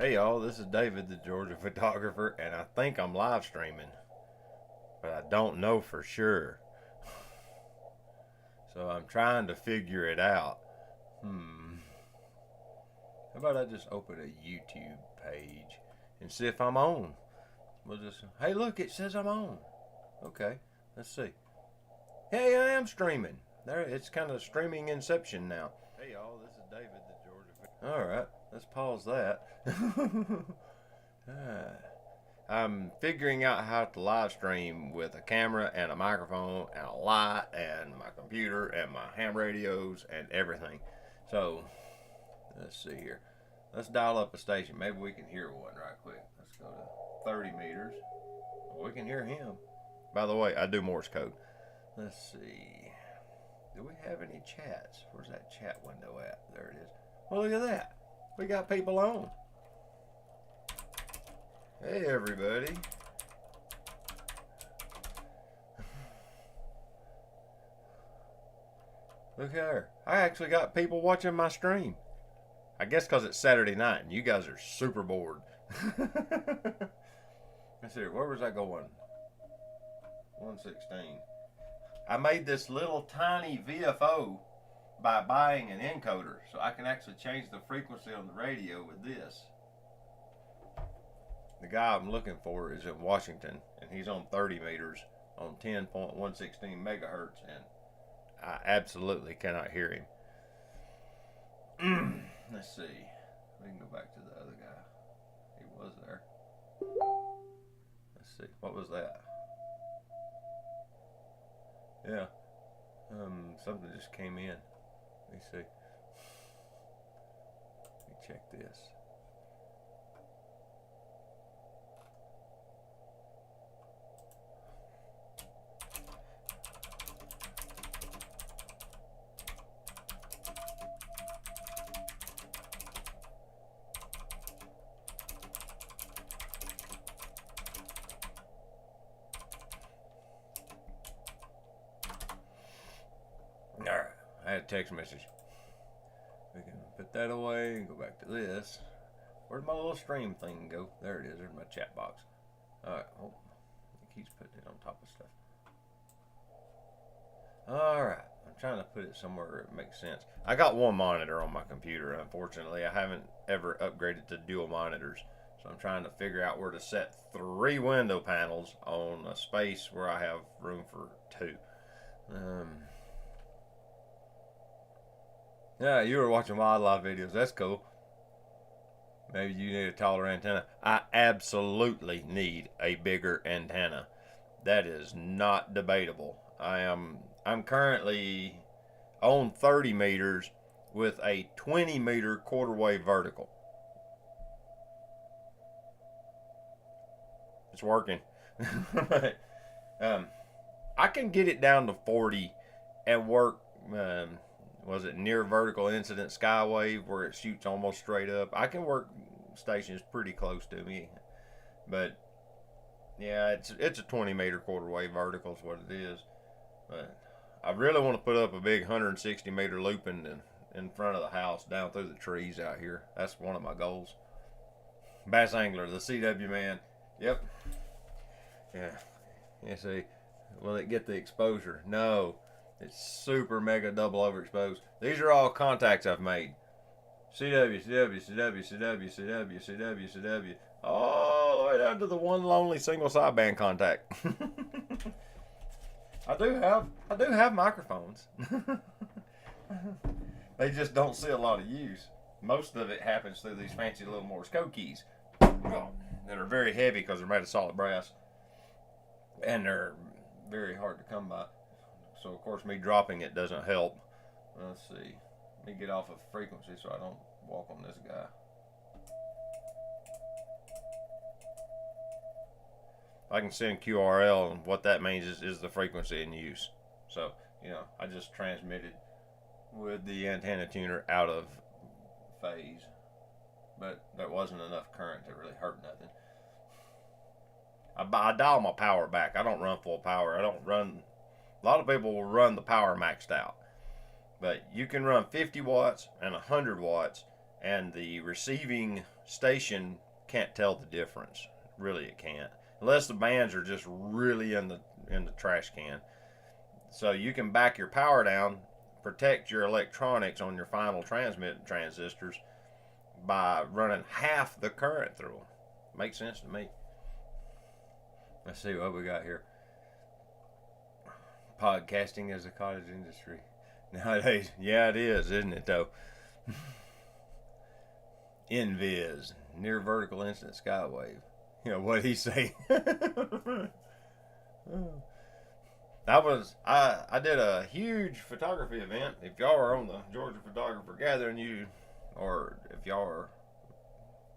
Hey y'all, this is David, the Georgia photographer, and I think I'm live streaming, but I don't know for sure. So I'm trying to figure it out. How about I just open a YouTube page and see if I'm on? We'll just, hey look, it says I'm on. Okay, let's see. Hey, I am streaming. There, it's kind of streaming inception now. Hey y'all, this is David, the Georgia photographer. Alright, let's pause that. I'm figuring out how to live stream with a camera and a microphone and a light and my computer and my ham radios and everything. So let's see here. Let's dial up a station. Maybe we can hear one right quick. Let's go to 30 meters. We can hear him. By the way, I do Morse code. Let's see. Do we have any chats? Where's that chat window at? There it is. Well, look at that. We got people on. Hey everybody. Look here. I actually got people watching my stream. I guess because it's Saturday night and you guys are super bored. Let's see, where was I going? 116. I made this little tiny VFO by buying an encoder, so I can actually change the frequency on the radio with this. The guy I'm looking for is in Washington, and he's on 30 meters on 10.116 megahertz, and I absolutely cannot hear him. Let's see. We can go back to the other guy. He was there. Let's see. What was that? Yeah. Something just came in. Let me see. Let me check this. Alright, I had a text message. We can put that away and go back to this. Where'd my little stream thing go? There it is. There's my chat box. Alright, oh, it keeps putting it on top of stuff. Alright, I'm trying to put it somewhere where it makes sense. I got one monitor on my computer, unfortunately. I haven't ever upgraded to dual monitors. So I'm trying to figure out where to set 3 window panels on a space where I have room for 2. Yeah, you were watching wildlife videos. That's cool. Maybe you need a taller antenna. I absolutely need a bigger antenna. That is not debatable. I'm currently on 30 meters with a 20 meter quarter wave vertical. It's working. I can get it down to 40 and work. Was it near vertical incident skywave where it shoots almost straight up? I can work stations pretty close to me, but yeah, it's a 20 meter quarter wave vertical is what it is. But I really want to put up a big 160 meter loop in front of the house down through the trees out here. That's one of my goals. Bass angler, the CW man. Yep. Yeah. You see, will it get the exposure? No. It's super mega double overexposed. These are all contacts I've made. CW, CW, CW, CW, CW, CW, CW. All the way down to the one lonely single sideband contact. I do have microphones. They just don't see a lot of use. Most of it happens through these fancy little Morse code keys that are very heavy because they're made of solid brass. And they're very hard to come by. So of course me dropping it doesn't help. Let's see. Let me get off of frequency so I don't walk on this guy. I can send QRL, and what that means is the frequency in use. So, you know, I just transmitted with the antenna tuner out of phase. But there wasn't enough current to really hurt nothing. I dial my power back. I don't run full power. I don't run. A lot of people will run the power maxed out, but you can run 50 watts and 100 watts, and the receiving station can't tell the difference. Really, it can't, unless the bands are just really in the trash can. So you can back your power down, protect your electronics on your final transmit transistors by running half the current through them. Makes sense to me. Let's see what we got here. Podcasting as a cottage industry nowadays. Yeah, it is, isn't it though? NVIS, near vertical instant skywave. You know what he say? I did a huge photography event. If y'all are on the Georgia Photographer Gathering, or if y'all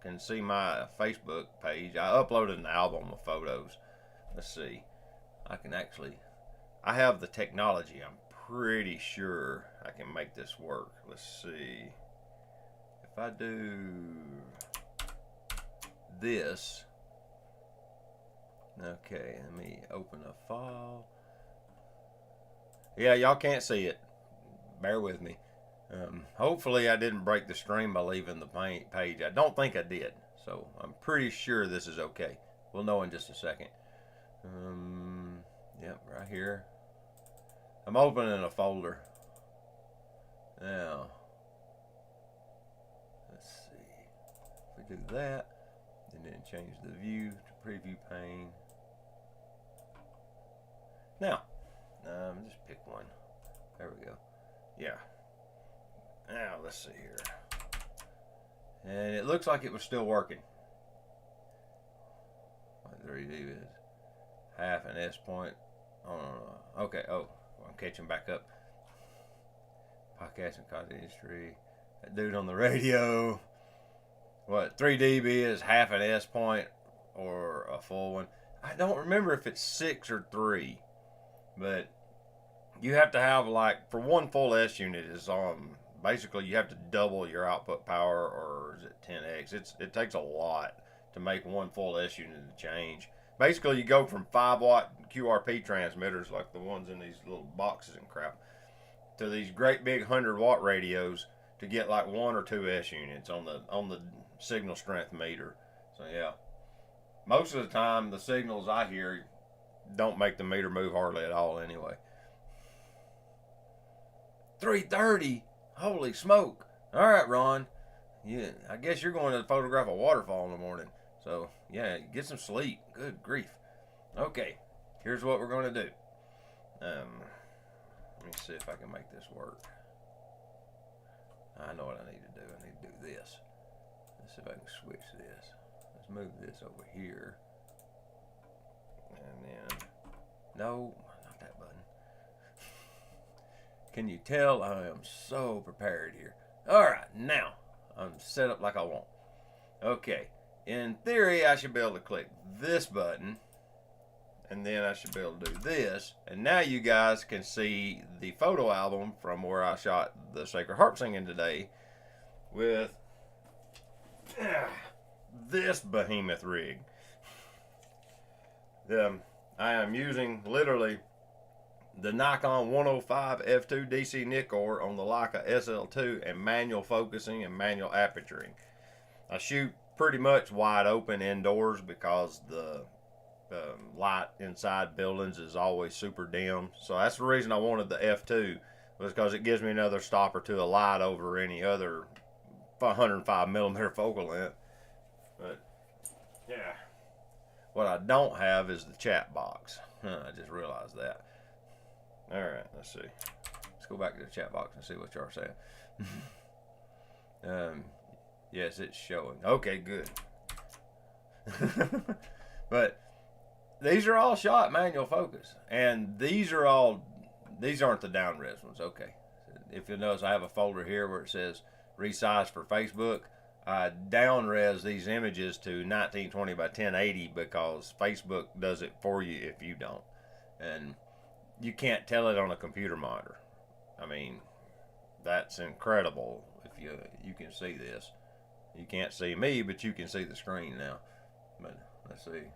can see my Facebook page, I uploaded an album of photos. Let's see. I have the technology. I'm pretty sure I can make this work. Let's see. If I do this. Okay, let me open a file. Yeah, y'all can't see it. Bear with me. Hopefully I didn't break the stream by leaving the page. I don't think I did. So I'm pretty sure this is okay. We'll know in just a second. Yep, right here. I'm opening a folder. Now, let's see. If we do that, and then change the view to preview pane. Now, just pick one. There we go. Yeah. Now, let's see here. And it looks like it was still working. 3D is half an S point. Oh, no. Okay. Oh, I'm catching back up. Podcasting content industry. That dude on the radio. What? 3 dB is half an S point or a full one. I don't remember if it's 6 or 3, but you have to have, like, for one full S unit is basically you have to double your output power, or is it 10x? It takes a lot to make one full S unit to change. Basically, you go from 5-watt QRP transmitters, like the ones in these little boxes and crap, to these great big 100-watt radios to get like 1 or 2 S units on the signal strength meter. So yeah, most of the time the signals I hear don't make the meter move hardly at all anyway. 330. Holy smoke. All right, Ron. Yeah, I guess you're going to photograph a waterfall in the morning. So, yeah, get some sleep. Good grief. Okay, here's what we're going to do. Let me see if I can make this work. I know what I need to do. I need to do this. Let's see if I can switch this. Let's move this over here. And then, no, not that button. Can you tell I am so prepared here? All right, now I'm set up like I want. Okay, in theory, I should be able to click this button, and then I should be able to do this. And now you guys can see the photo album from where I shot the Sacred Harp Singing today with this behemoth rig. I am using literally the Nikon 105 f2 DC Nikkor on the Leica SL2 and manual focusing and manual aperturing. I shoot pretty much wide open indoors because the light inside buildings is always super dim. So that's the reason I wanted the f2, was because it gives me another stop or two of light over any other 105mm focal length. But yeah, what I don't have is the chat box. I just realized that. All right, let's see. Let's go back to the chat box and see what y'all are saying. Yes, it's showing. Okay, good. But these are all shot manual focus, and these aren't the down res ones. Okay, if you'll notice, I have a folder here where it says resize for Facebook. I down res these images to 1920 by 1080 because Facebook does it for you if you don't, and you can't tell it on a computer monitor. I mean, that's incredible. If you can see this, you can't see me, but you can see the screen now. But let's see.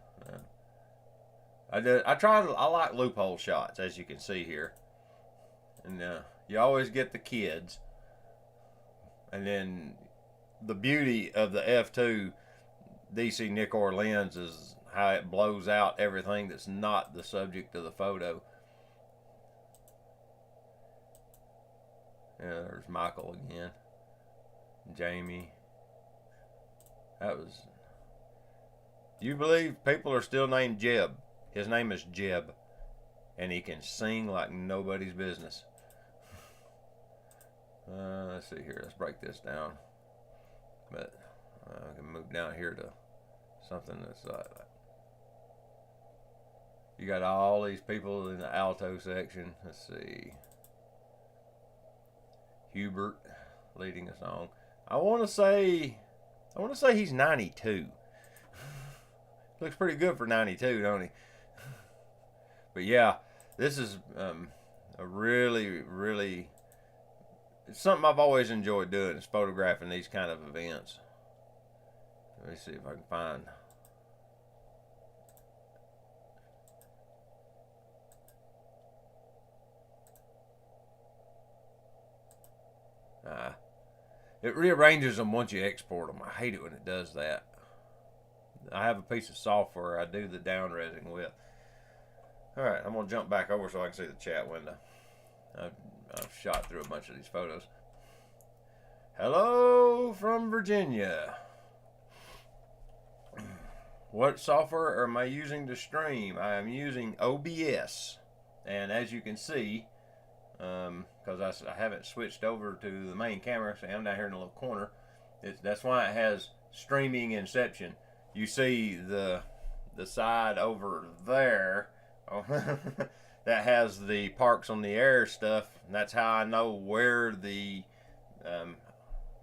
I like loophole shots, as you can see here, and you always get the kids, and then the beauty of the f2 DC Nikkor lens is how it blows out everything that's not the subject of the photo. Yeah, there's Michael again. Jamie. That was... Do you believe people are still named Jeb? His name is Jeb. And he can sing like nobody's business. Let's see here. Let's break this down. But I can move down here to something that's like... You got all these people in the alto section. Let's see. Hubert leading a song. I want to say he's 92. Looks pretty good for 92, don't he? But yeah, this is a really it's something I've always enjoyed doing, is photographing these kind of events. Let me see if I can find. It rearranges them once you export them. I hate it when it does that. I have a piece of software I do the down-resing with. Alright, I'm going to jump back over so I can see the chat window. I've shot through a bunch of these photos. Hello from Virginia. What software am I using to stream? I am using OBS. And as you can see, because I haven't switched over to the main camera, so I'm down here in the little corner. That's why it has streaming inception. You see the side over there that has the Parks on the Air stuff. And that's how I know where the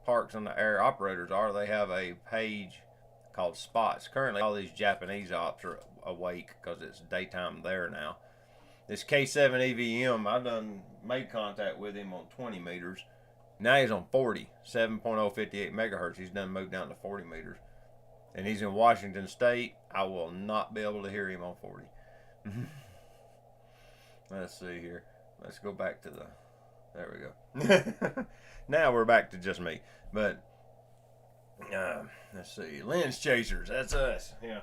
Parks on the Air operators are. They have a page called Spots. Currently, all these Japanese ops are awake because it's daytime there now. This K7 EVM, I done made contact with him on 20 meters. Now he's on 40, 7.058 megahertz. He's done moved down to 40 meters. And he's in Washington State. I will not be able to hear him on 40. Let's see here. Let's go back to the... There we go. Now we're back to just me. But, let's see. Lens chasers, that's us. Yeah.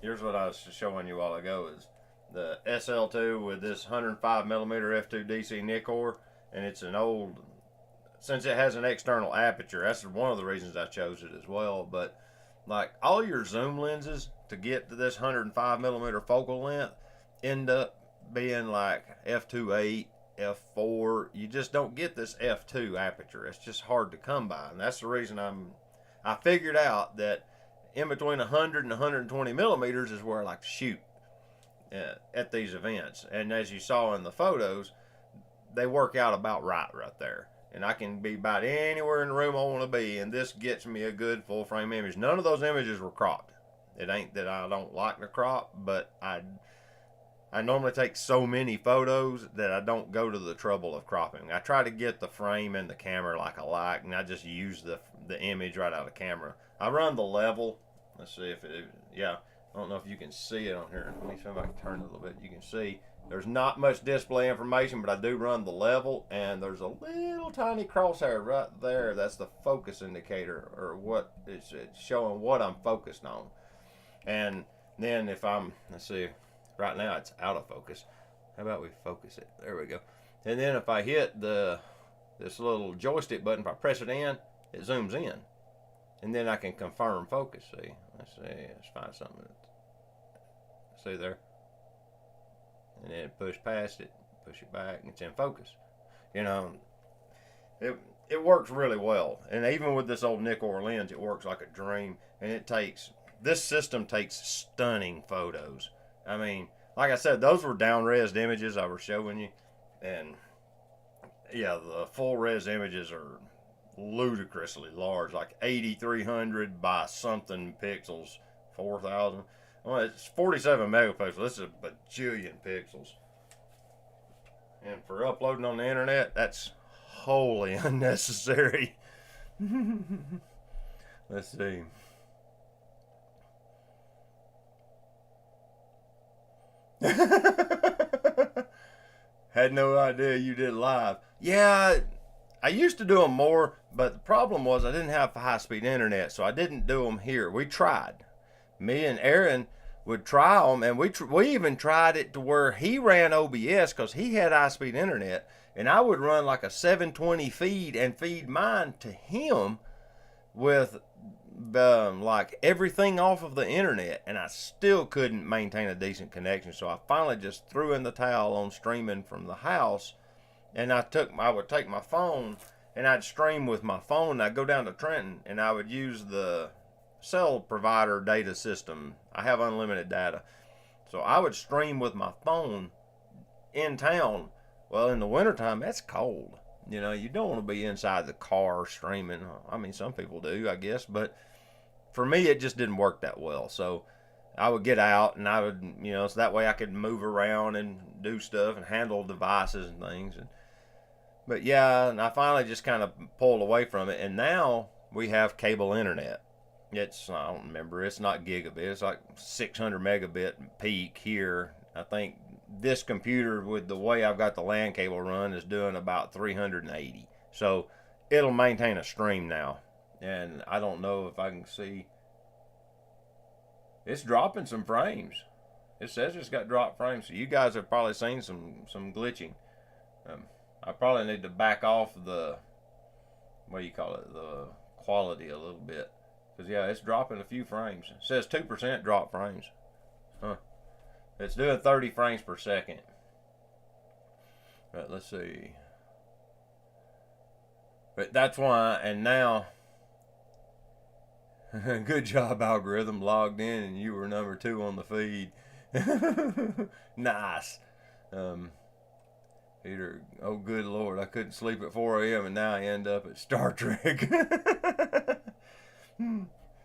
Here's what I was showing you a while ago is the SL2 with this 105mm f2 DC Nikkor, and it's an old, since it has an external aperture, that's one of the reasons I chose it as well. But like all your zoom lenses to get to this 105mm focal length end up being like f2.8, f4. You just don't get this f2 aperture. It's just hard to come by, and that's the reason I figured out that in between 100 and 120 millimeters is where I like to shoot at these events. And as you saw in the photos, they work out about right there. And I can be about anywhere in the room I want to be, and this gets me a good full frame image. None of those images were cropped. It ain't that I don't like the crop, but I normally take so many photos that I don't go to the trouble of cropping. I try to get the frame and the camera like I like, and I just use the image right out of the camera. I run the level. Let's see if it, yeah. I don't know if you can see it on here. Let me see if I can turn it a little bit. You can see there's not much display information, but I do run the level, and there's a little tiny crosshair right there. That's the focus indicator, or what it's showing what I'm focused on. And then if I'm, let's see, right now it's out of focus. How about we focus it? There we go. And then if I hit this little joystick button, if I press it in, it zooms in. And then I can confirm focus. See, let's find something. See there? And then push past it, push it back, and it's in focus. You know, it works really well. And even with this old Nikkor lens, it works like a dream. And this system takes stunning photos. I mean, like I said, those were down-res images I was showing you. And yeah, the full res images are ludicrously large, like 8300 by something pixels, 4000. Well, it's 47 megapixels. This is a bajillion pixels. And for uploading on the internet, that's wholly unnecessary. Let's see. Had no idea you did live. Yeah, I used to do them more, but the problem was I didn't have high-speed internet, so I didn't do them here. We tried. Me and Aaron would try them, and we even tried it to where he ran OBS because he had high-speed internet, and I would run like a 720 feed and feed mine to him with like everything off of the internet, and I still couldn't maintain a decent connection. So I finally just threw in the towel on streaming from the house, and I would take my phone and I'd stream with my phone. And I'd go down to Trenton and I would use the cell provider data system. I have unlimited data, so I would stream with my phone in town. Well, in the wintertime, that's cold. You know, you don't want to be inside the car streaming. I mean, some people do, I guess, but for me, it just didn't work that well. So I would get out and I would, you know, so that way I could move around and do stuff and handle devices and things. But yeah, and I finally just kind of pulled away from it. And now we have cable internet. I don't remember, it's not gigabit. It's like 600 megabit peak here. I think this computer, with the way I've got the LAN cable run, is doing about 380. So it'll maintain a stream now. And I don't know if I can see. It's dropping some frames. It says it's got drop frames. So you guys have probably seen some glitching. I probably need to back off the, what do you call it, the quality a little bit. Because yeah, it's dropping a few frames. It says 2% drop frames. Huh. It's doing 30 frames per second. But let's see. But that's why, and now, good job, algorithm. Logged in and you were number 2 on the feed. Nice. Peter, oh good Lord, I couldn't sleep at 4 a.m. and now I end up at Star Trek.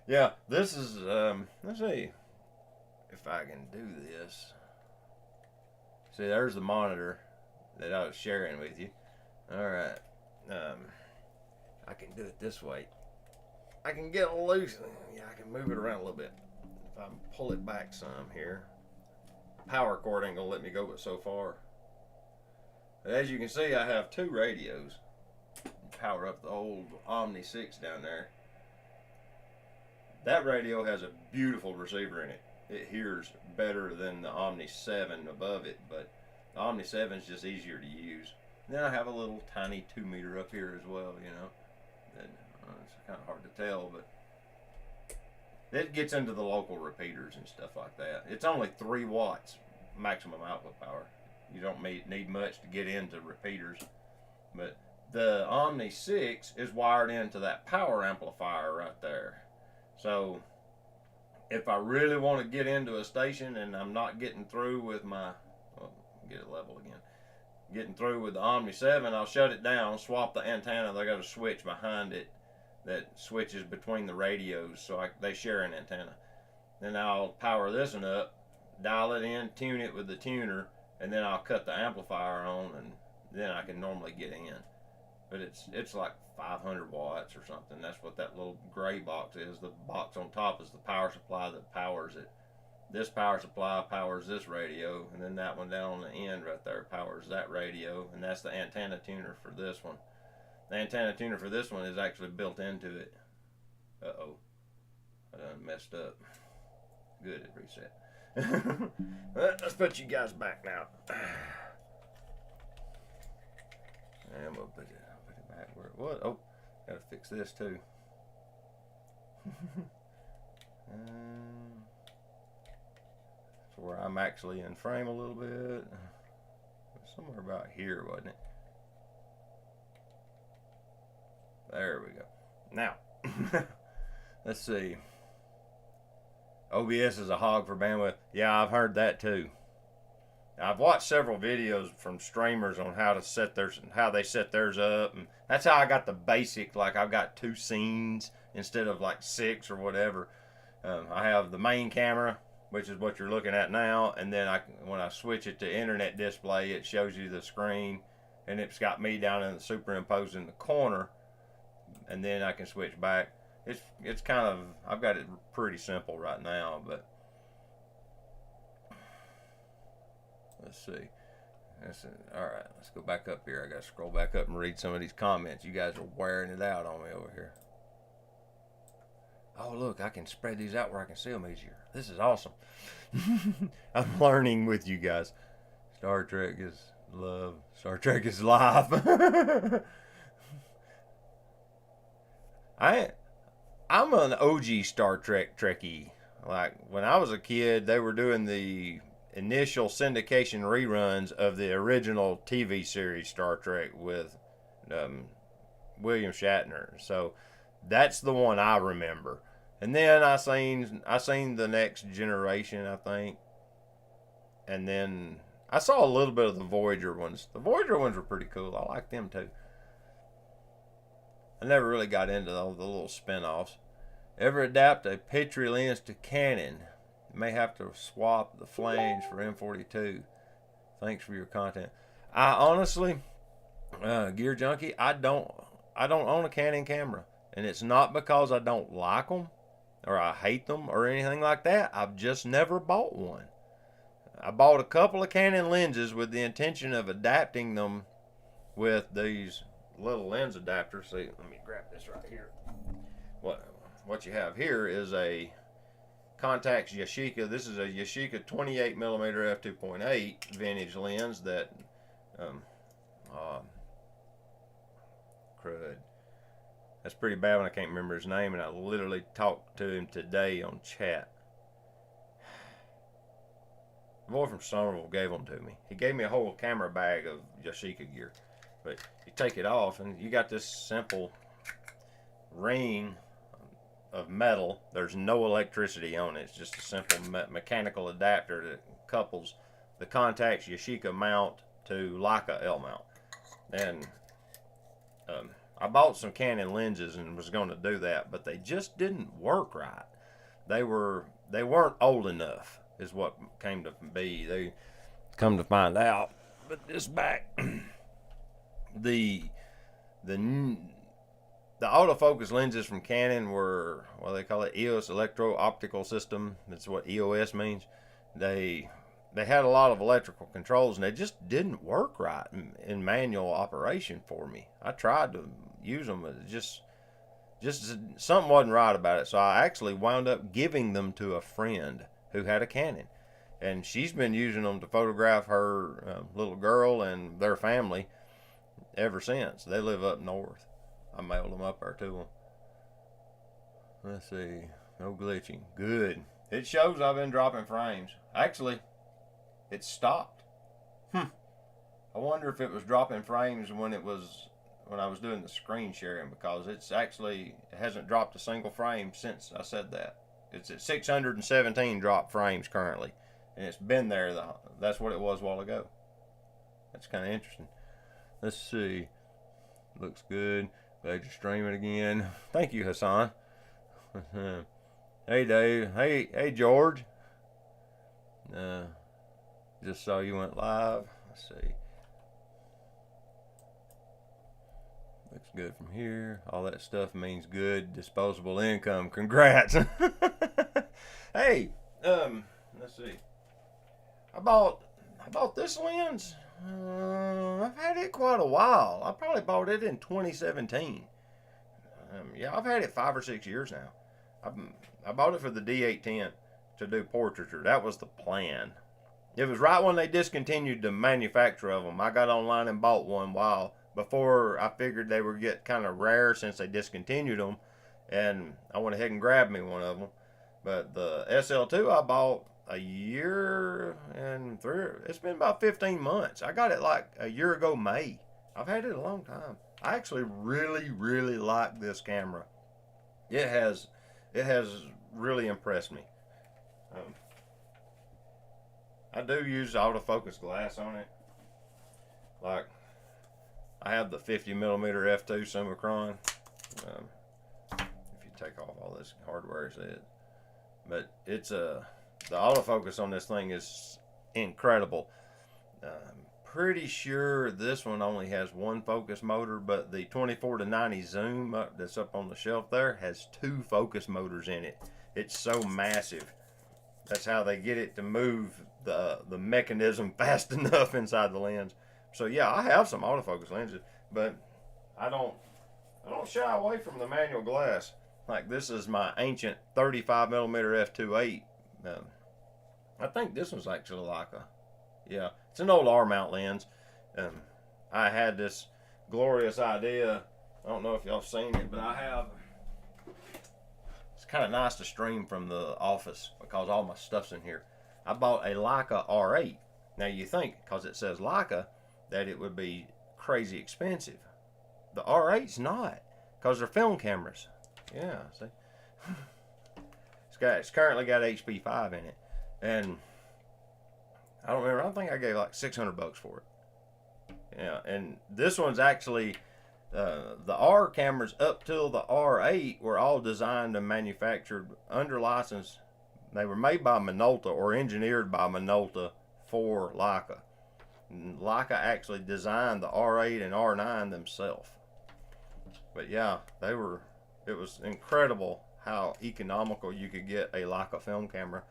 Yeah, this is, let's see if I can do this. See, there's the monitor that I was sharing with you. Alright, I can do it this way. I can get it loose. Yeah, I can move it around a little bit. If I pull it back some here. Power cord ain't gonna let me go but so far. But as you can see, I have 2 radios. Power up the old Omni 6 down there. That radio has a beautiful receiver in it. It hears better than the Omni 7 above it, but the Omni 7 is just easier to use. And then I have a little tiny 2 meter up here as well, you know. And, it's kind of hard to tell, but it gets into the local repeaters and stuff like that. It's only 3 watts maximum output power. You don't need much to get into repeaters. But the Omni 6 is wired into that power amplifier right there. So if I really want to get into a station and I'm not getting through with my, well, get it level again, getting through with the Omni 7, I'll shut it down, swap the antenna. They got a switch behind it that switches between the radios, so they share an antenna. Then I'll power this one up, dial it in, tune it with the tuner, and then I'll cut the amplifier on, and then I can normally get in. But it's like 500 watts or something. That's what that little gray box is. The box on top is the power supply that powers it. This power supply powers this radio, and then that one down on the end right there powers that radio, and that's the antenna tuner for this one. The antenna tuner for this one is actually built into it. Uh-oh. I done messed up. Good, it reset. Let's put you guys back now. And we'll put it back where it was. Oh, gotta fix this too. So where I'm actually in frame a little bit. Somewhere about here, wasn't it? There we go. Now, let's see. OBS is a hog for bandwidth. Yeah, I've heard that too. I've watched several videos from streamers on how they set theirs up, and that's how I got the basic. Like I've got 2 scenes instead of like 6 or whatever. I have the main camera, which is what you're looking at now, and then when I switch it to internet display, it shows you the screen, and it's got me down in the superimposed in the corner, and then I can switch back. It's kind of, I've got it pretty simple right now, but let's see. All right, let's go back up here. I got to scroll back up and read some of these comments. You guys are wearing it out on me over here. Oh, look, I can spread these out where I can see them easier. This is awesome. I'm learning with you guys. Star Trek is love. Star Trek is life. I'm an OG Star Trek Trekkie. Like, when I was a kid, they were doing the initial syndication reruns of the original TV series Star Trek with William Shatner. So that's the one I remember. And then I seen the Next Generation, I think. And then I saw a little bit of the Voyager ones. The Voyager ones were pretty cool. I like them too. I never really got into all the little spin-offs. Ever adapt a Petri lens to Canon? May have to swap the flange for M42. Thanks for your content. I honestly, Gear Junkie, I don't own a Canon camera, and it's not because I don't like them or I hate them or anything like that. I've just never bought one. I bought a couple of Canon lenses with the intention of adapting them with these little lens adapters. See, let me grab this right here. What you have here is a Contax Yashika. This is a Yashika 28mm f2.8 vintage lens that crud. That's pretty bad when I can't remember his name, and I literally talked to him today on chat. The boy from Somerville gave them to me. He gave me a whole camera bag of Yashika gear. But you take it off, and you got this simple ring of metal. There's no electricity on it. It's just a simple mechanical adapter that couples the Contax Yashika mount to Leica L mount. And I bought some Canon lenses and was going to do that, but they just didn't work right. They weren't old enough, is what came to be. They come to find out. But this back, the autofocus lenses from Canon were, what they call it, EOS electro-optical system. That's what EOS means. They had a lot of electrical controls, and they just didn't work right in manual operation for me. I tried to use them, but just something wasn't right about it. So I actually wound up giving them to a friend who had a Canon, and she's been using them to photograph her little girl and their family ever since. They live up north. I mailed them up there to them. Let's see. No glitching. Good. It shows I've been dropping frames. Actually, it stopped. I wonder if it was dropping frames when I was doing the screen sharing, because it hasn't dropped a single frame since I said that. It's at 617 drop frames currently, and it's been there. That's what it was a while ago. That's kind of interesting. Let's see. Looks good. Glad you're streaming again. Thank you, Hassan. Hey, Dave. Hey, George. Just saw you went live. Let's see. Looks good from here. All that stuff means good disposable income. Congrats. Hey, let's see. I bought this lens. I've had it quite a while. I probably bought it in 2017. Yeah, I've had it 5 or 6 years now. I bought it for the D810 to do portraiture. That was the plan. It was right when they discontinued the manufacture of them. I got online and bought one while before I figured they would get kind of rare since they discontinued them, and I went ahead and grabbed me one of them. But the SL2 I bought a year and it's been about 15 months. I got it like a year ago May. I've had it a long time. I actually really, really like this camera. It has really impressed me. I do use autofocus glass on it. Like, I have the 50mm f2 Summicron. If you take off all this hardware, but it's the autofocus on this thing is incredible. Pretty sure this one only has one focus motor, but the 24-90 zoom that's up on the shelf there has 2 focus motors in it. It's so massive. That's how they get it to move the mechanism fast enough inside the lens. So yeah, I have some autofocus lenses, but I don't shy away from the manual glass. Like this is my ancient 35 millimeter f2.8. I think this one's actually Leica. Yeah, it's an old R mount lens. I had this glorious idea. I don't know if y'all seen it, but I have. It's kind of nice to stream from the office because all my stuff's in here. I bought a Leica R8. Now you think, because it says Leica, that it would be crazy expensive. The R8's not, because they're film cameras. Yeah, see? It's currently got HP5 in it. And I don't remember, I think I gave like $600 for it. Yeah, and this one's actually, the R cameras up till the R8 were all designed and manufactured under license. They were made by Minolta or engineered by Minolta for Leica. And Leica actually designed the R8 and R9 themselves. But yeah, it was incredible how economical you could get a Leica film camera.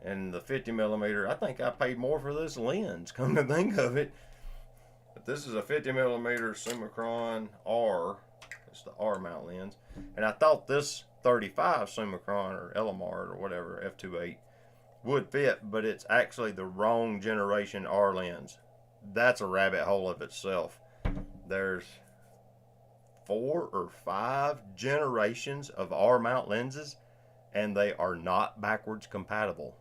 And the 50 millimeter, I think I paid more for this lens, come to think of it. But this is a 50 millimeter Summicron R. It's the R mount lens. And I thought this 35 Summicron or Elamard or whatever, f2.8, would fit, but it's actually the wrong generation R lens. That's a rabbit hole of itself. There's 4 or 5 generations of R mount lenses, and they are not backwards compatible.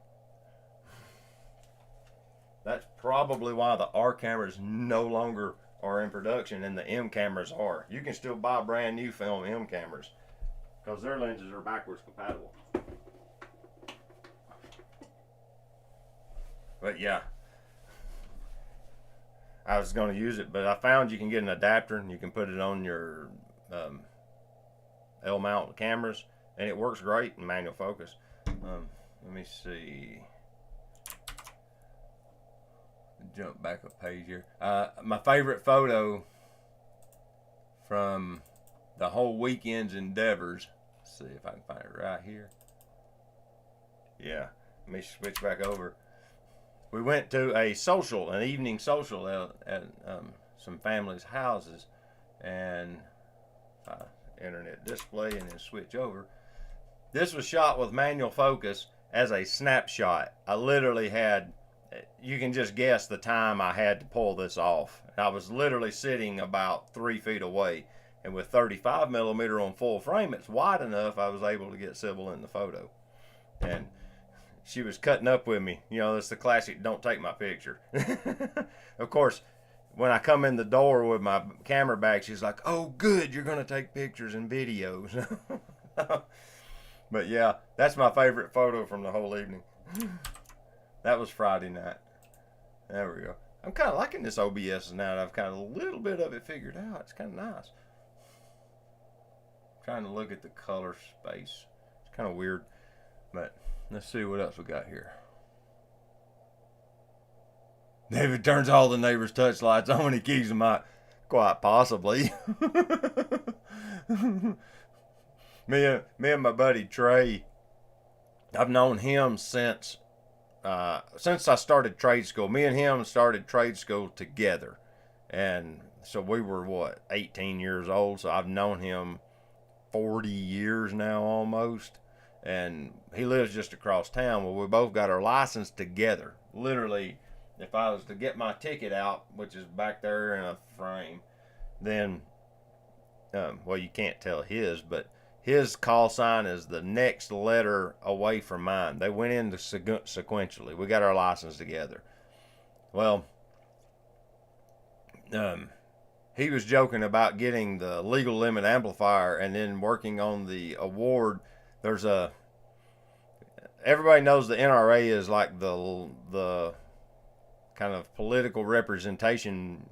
That's probably why the R cameras no longer are in production and the M cameras are. You can still buy brand new film M cameras because their lenses are backwards compatible. But yeah, I was going to use it, but I found you can get an adapter and you can put it on your L mount cameras, and it works great in manual focus. Let me see. Jump back a page here. My favorite photo from the whole weekend's endeavors. Let's see if I can find it right here. Yeah, let me switch back over. We went to a social, an evening social at some families' houses, and internet display and then switch over. This was shot with manual focus as a snapshot. I literally had, you can just guess the time I had to pull this off. I was literally sitting about 3 feet away, and with 35 millimeter on full frame, it's wide enough I was able to get Sybil in the photo. And she was cutting up with me. You know, it's the classic, don't take my picture. Of course, when I come in the door with my camera bag, she's like, oh, good, you're going to take pictures and videos. But yeah, that's my favorite photo from the whole evening. That was Friday night. There we go. I'm kind of liking this OBS now that I've kind of a little bit of it figured out. It's kind of nice. I'm trying to look at the color space. It's kind of weird, but let's see what else we got here. David turns all the neighbors' touch lights on when he keeps them out. Quite possibly. me and my buddy Trey, I've known him since I started trade school. Me and him started trade school together. And so we were, 18 years old. So I've known him 40 years now almost. And he lives just across town. Well, we both got our license together. Literally, if I was to get my ticket out, which is back there in a frame, then, well, you can't tell his, but his call sign is the next letter away from mine. They went in sequentially. We got our license together. Well, he was joking about getting the legal limit amplifier and then working on the award. There's everybody knows the NRA is like the kind of political representation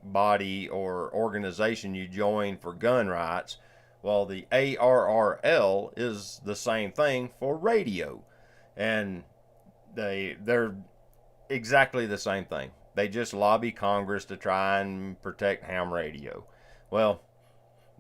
body or organization you join for gun rights. Well, the ARRL is the same thing for radio, and they're exactly the same thing. They just lobby Congress to try and protect ham radio. Well,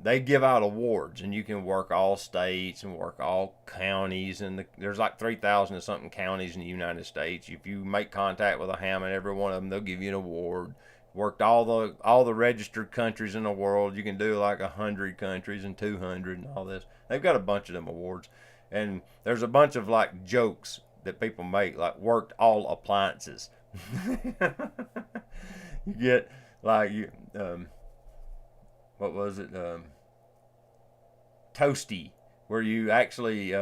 they give out awards, and you can work all states and work all counties, and there's like 3,000 and something counties in the United States. If you make contact with a ham in every one of them, they'll give you an award. Worked all the registered countries in the world. You can do like 100 countries and 200 and all this. They've got a bunch of them awards, and there's a bunch of like jokes that people make, like worked all appliances. You get like what was it? Toasty, where you actually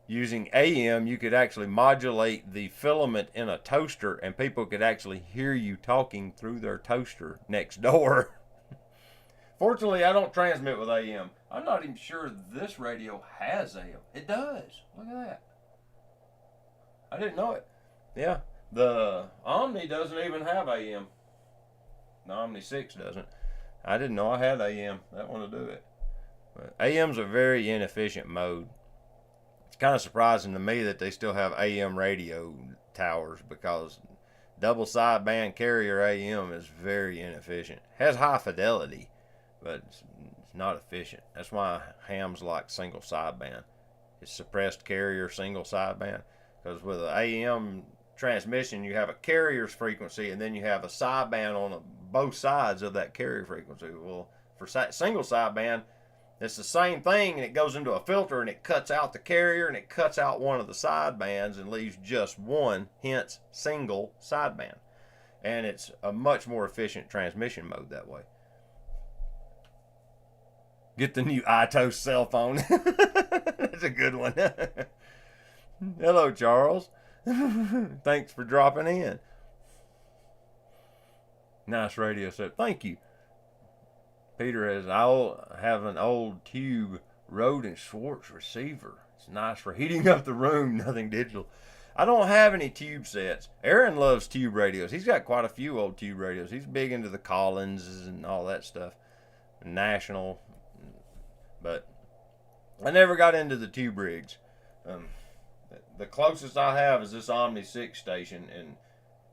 using AM, you could actually modulate the filament in a toaster, and people could actually hear you talking through their toaster next door. Fortunately, I don't transmit with AM. I'm not even sure this radio has AM. It does. Look at that. I didn't know it. Yeah, the Omni doesn't even have AM. The Omni 6 doesn't. I didn't know I had AM. That one to do it. But AM's a very inefficient mode. It's kind of surprising to me that they still have AM radio towers, because double sideband carrier AM is very inefficient. Has high fidelity, but it's not efficient. That's why hams like single sideband. It's suppressed carrier single sideband, because with an AM transmission you have a carrier's frequency and then you have a sideband on both sides of that carrier frequency. Well, for single sideband, it's the same thing, and it goes into a filter and it cuts out the carrier and it cuts out one of the sidebands and leaves just one, hence single sideband. And it's a much more efficient transmission mode that way. Get the new iToast cell phone. That's a good one. Hello, Charles. Thanks for dropping in. Nice radio set. Thank you. Peter has, I'll have an old tube Rode and Schwartz receiver. It's nice for heating up the room, nothing digital. I don't have any tube sets. Aaron loves tube radios. He's got quite a few old tube radios. He's big into the Collinses and all that stuff. National. But I never got into the tube rigs. The closest I have is this Omni 6 station, and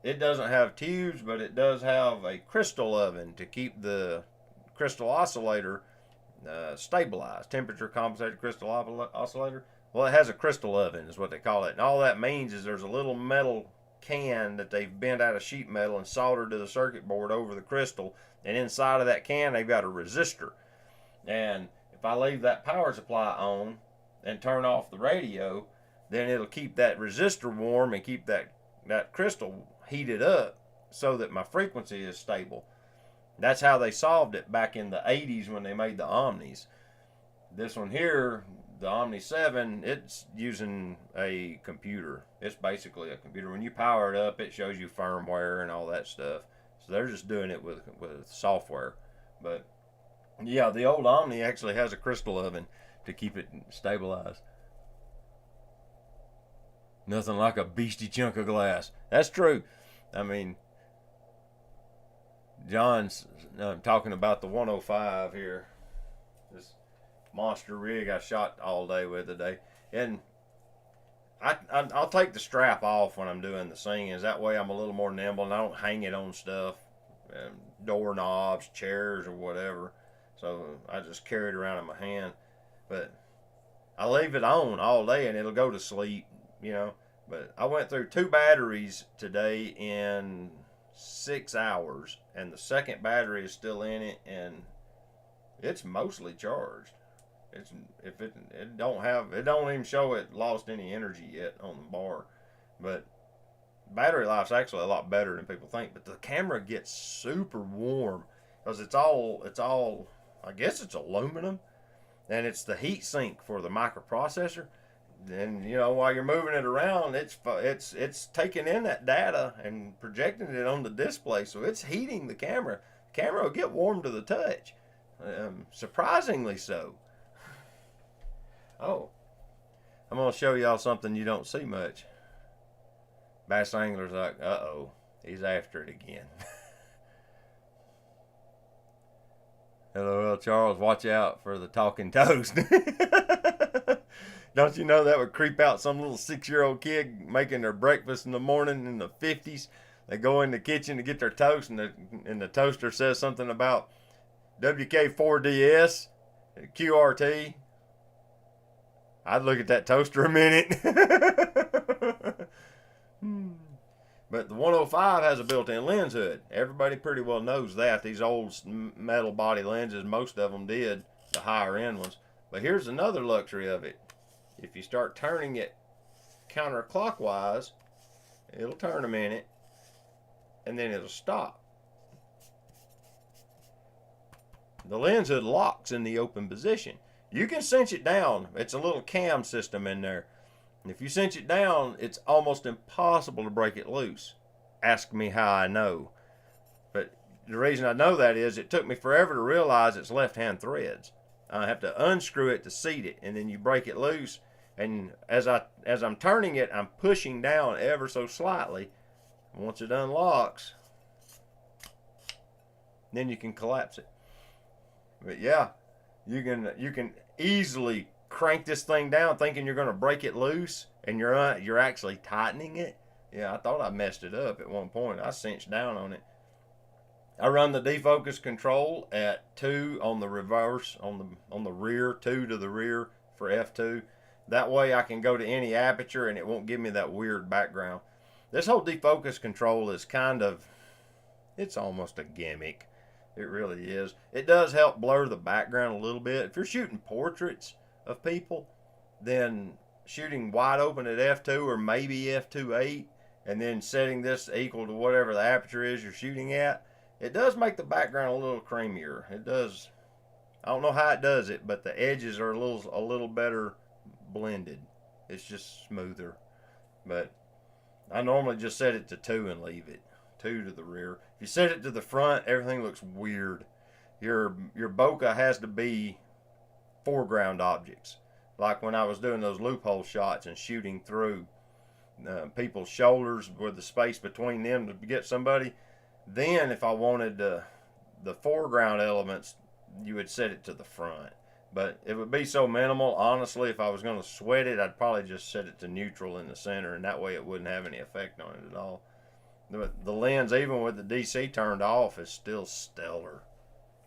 it doesn't have tubes, but it does have a crystal oven to keep the crystal oscillator stabilized. Temperature compensated crystal oscillator. Well, it has a crystal oven is what they call it. And all that means is there's a little metal can that they've bent out of sheet metal and soldered to the circuit board over the crystal. And inside of that can, they've got a resistor. And if I leave that power supply on and turn off the radio, then it'll keep that resistor warm and keep that crystal heated up so that my frequency is stable. That's how they solved it back in the 80s when they made the Omnis. This one here, the Omni 7, it's using a computer. It's basically a computer. When you power it up, it shows you firmware and all that stuff. So they're just doing it with software. But yeah, the old Omni actually has a crystal oven to keep it stabilized. Nothing like a beastie chunk of glass. That's true. I mean, John's talking about the 105 here. This monster rig I shot all day with today. And I'll take the strap off when I'm doing the singing. That way I'm a little more nimble and I don't hang it on stuff. Doorknobs, chairs, or whatever. So I just carry it around in my hand. But I leave it on all day and it'll go to sleep, you know. But I went through 2 batteries today in 6 hours, and the second battery is still in it, and it's mostly charged. It don't even show it lost any energy yet on the bar. But battery life's actually a lot better than people think. But the camera gets super warm because it's all I guess it's aluminum, and it's the heat sink for the microprocessor. And you know, while you're moving it around, it's taking in that data and projecting it on the display, so it's heating the camera. The camera will get warm to the touch, surprisingly so. Oh, I'm gonna show y'all something you don't see much. Bass angler's like, uh-oh, he's after it again. Hello, Charles. Watch out for the talking toast. Don't you know that would creep out some little 6-year-old kid making their breakfast in the morning in the 50s? They go in the kitchen to get their toast, and the toaster says something about WK4DS, QRT. I'd look at that toaster a minute. But the 105 has a built-in lens hood. Everybody pretty well knows that. These old metal body lenses, most of them did, the higher end ones. But here's another luxury of it. If you start turning it counterclockwise, it'll turn a minute, and then it'll stop. The lens hood locks in the open position. You can cinch it down. It's a little cam system in there. If you cinch it down, it's almost impossible to break it loose. Ask me how I know. But the reason I know that is it took me forever to realize it's left-hand threads. I have to unscrew it to seat it, and then you break it loose. And as I'm turning it, I'm pushing down ever so slightly. Once it unlocks, then you can collapse it. But yeah, you can easily crank this thing down thinking you're going to break it loose, and you're actually tightening it. Yeah, I thought I messed it up at one point. I cinched down on it. I run the defocus control at 2 on the reverse, on the rear, 2 to the rear for f2. That way I can go to any aperture and it won't give me that weird background. This whole defocus control is it's almost a gimmick. It really is. It does help blur the background a little bit. If you're shooting portraits of people, then shooting wide open at f2 or maybe f2.8 and then setting this equal to whatever the aperture is you're shooting at, it does make the background a little creamier. It does. I don't know how it does it, but the edges are a little better blended. It's just smoother. But I normally just set it to 2 and leave it. 2 to the rear. If you set it to the front, everything looks weird. Your bokeh has to be foreground objects. Like when I was doing those loophole shots and shooting through people's shoulders with the space between them to get somebody, then if I wanted the foreground elements, you would set it to the front. But it would be so minimal. Honestly, if I was going to sweat it, I'd probably just set it to neutral in the center, and that way it wouldn't have any effect on it at all. The lens, even with the DC turned off, is still stellar.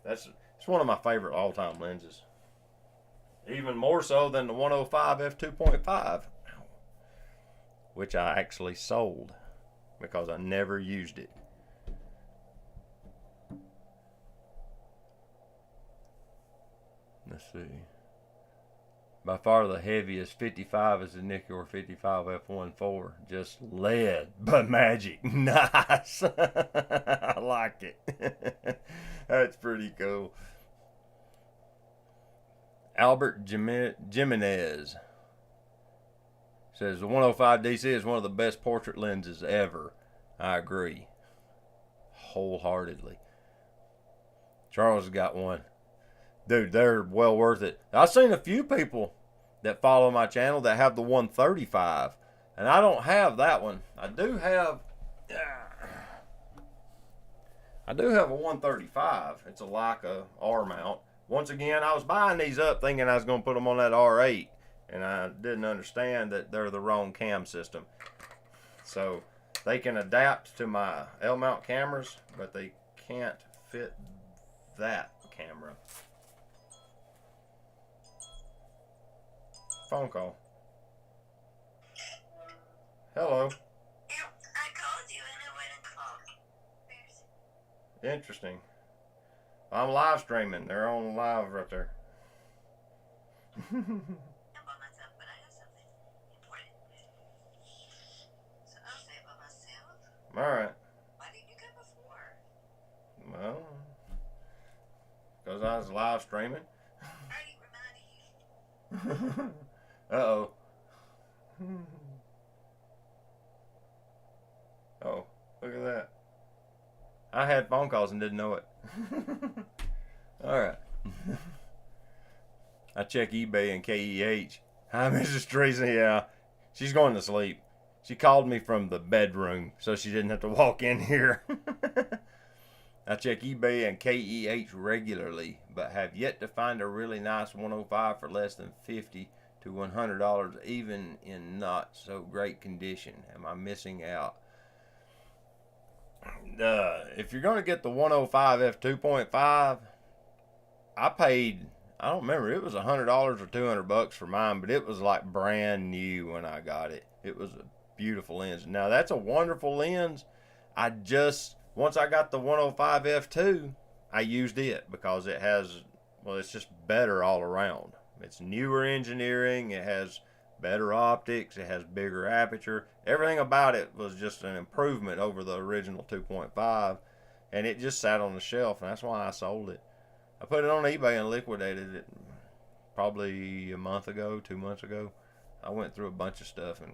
It's one of my favorite all-time lenses. Even more so than the 105 f2.5, which I actually sold because I never used it. Let's see. By far the heaviest 55 is the Nikkor 55 f1.4. Just lead, but magic. Nice. I like it. That's pretty cool. Albert Jimenez says the 105 DC is one of the best portrait lenses ever. I agree wholeheartedly. Charles has got one. Dude, they're well worth it. I've seen a few people that follow my channel that have the 135, and I don't have that one. I do have a 135. It's a Leica R mount. Once again, I was buying these up thinking I was going to put them on that R8, and I didn't understand that they're the wrong cam system. So they can adapt to my L-mount cameras, but they can't fit that camera. Phone call. Hello. Yep, I called you and it wouldn't call. Interesting. I'm live streaming. They're on live right there. I'm by myself, but I have something important. So I'll say by myself. Alright. Why didn't you come before? Well, because I was live streaming. I already reminded you. Uh-oh. Oh, look at that. I had phone calls and didn't know it. Alright. I check eBay and KEH. Hi, Mrs. Teresa. Yeah, she's going to sleep. She called me from the bedroom, so she didn't have to walk in here. I check eBay and KEH regularly, but have yet to find a really nice 105 for less than $50 to $100, even in not so great condition. Am I missing out? If you're going to get the 105 f2.5, I paid, I don't remember, it was $100 or $200 for mine, but it was like brand new when I got it. It was a beautiful lens. Now that's a wonderful lens. Once I got the 105 f2, I used it because it has, well, it's just better all around. It's newer engineering. It has better optics. It has bigger aperture. Everything about it was just an improvement over the original 2.5, and it just sat on the shelf, and that's why I sold it. I put it on eBay and liquidated it probably a month ago, 2 months ago. I went through a bunch of stuff and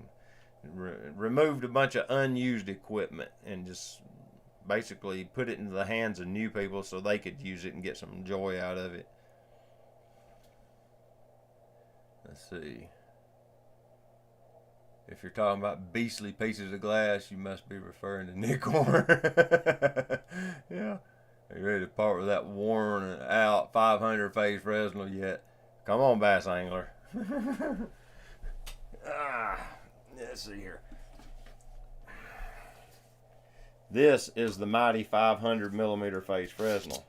removed a bunch of unused equipment and just basically put it into the hands of new people so they could use it and get some joy out of it. Let's see. If you're talking about beastly pieces of glass, you must be referring to Nikkor. Yeah. Are you ready to part with that worn out 500 phase Fresnel yet? Come on, Bass Angler. Let's see here. This is the mighty 500 millimeter phase Fresnel.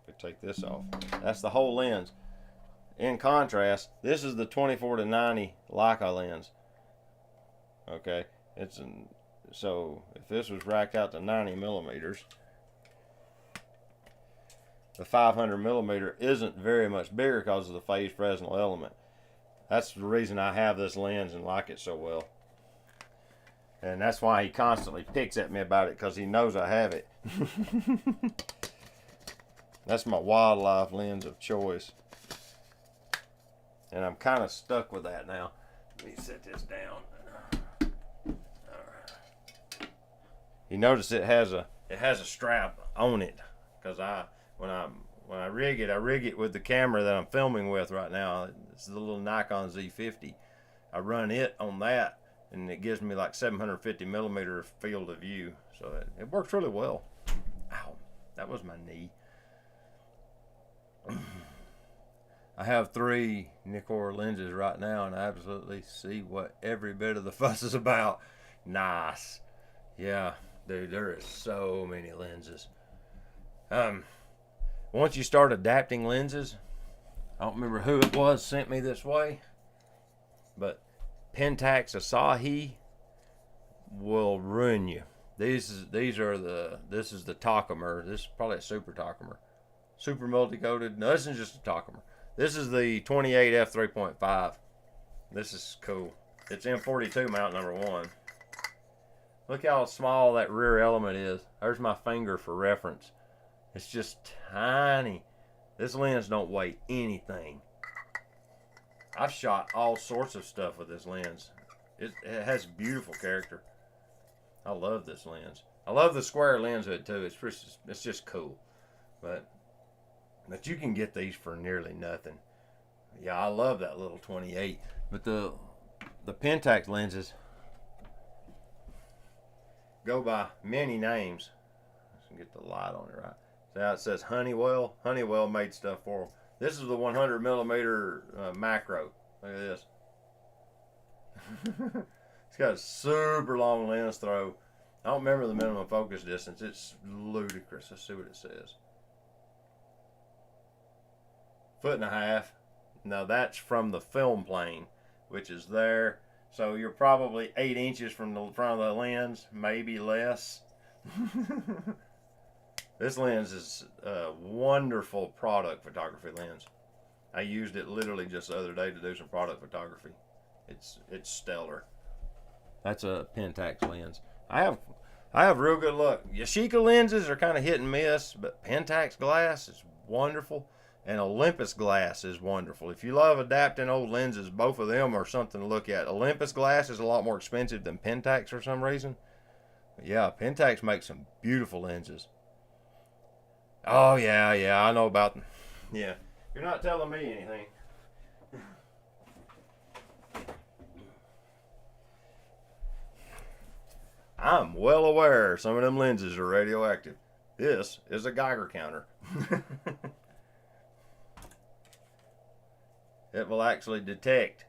If we take this off, that's the whole lens. In contrast, this is the 24 to 90 Leica lens. Okay, so if this was racked out to 90 millimeters, the 500 millimeter isn't very much bigger because of the phase Fresnel element. That's the reason I have this lens and like it so well. And that's why he constantly picks at me about it, because he knows I have it. That's my wildlife lens of choice. And I'm kind of stuck with that now. Let me set this down. You notice it has a strap on it, because when I rig it with the camera that I'm filming with right now. It's the little Nikon Z50. I run it on that, and it gives me like 750 millimeter field of view, so it works really well. Ow, that was my knee. I have 3 Nikkor lenses right now, and I absolutely see what every bit of the fuss is about. Nice. Yeah, dude, there is so many lenses. Once you start adapting lenses, I don't remember who it was sent me this way, but Pentax Asahi will ruin you. This is the Tacomer. This is probably a super Tacomer. Super multi-coated. No, this isn't just a Tacomer. This is the 28 f3.5. This is cool. It's M42 mount number 1. Look how small that rear element is. There's my finger for reference. It's just tiny. This lens don't weigh anything. I've shot all sorts of stuff with this lens. It has beautiful character. I love this lens. I love the square lens hood too. It's just cool. But you can get these for nearly nothing. Yeah, I love that little 28. But the Pentax lenses go by many names. Let's get the light on it right. So now it says Honeywell. Honeywell made stuff for them. This is the 100 millimeter macro. Look at this. It's got a super long lens throw. I don't remember the minimum focus distance. It's ludicrous. Let's see what it says. 1.5 feet. Now that's from the film plane, which is there. So you're probably 8 inches from the front of the lens, maybe less. This lens is a wonderful product photography lens. I used it literally just the other day to do some product photography. It's stellar. That's a Pentax lens. I have real good luck. Yashika lenses are kind of hit and miss, but Pentax glass is wonderful, and Olympus glass is wonderful. If you love adapting old lenses, both of them are something to look at. Olympus glass is a lot more expensive than Pentax for some reason. But yeah, Pentax makes some beautiful lenses. Oh yeah, I know about them. Yeah, you're not telling me anything. I'm well aware some of them lenses are radioactive. This is a Geiger counter. It will actually detect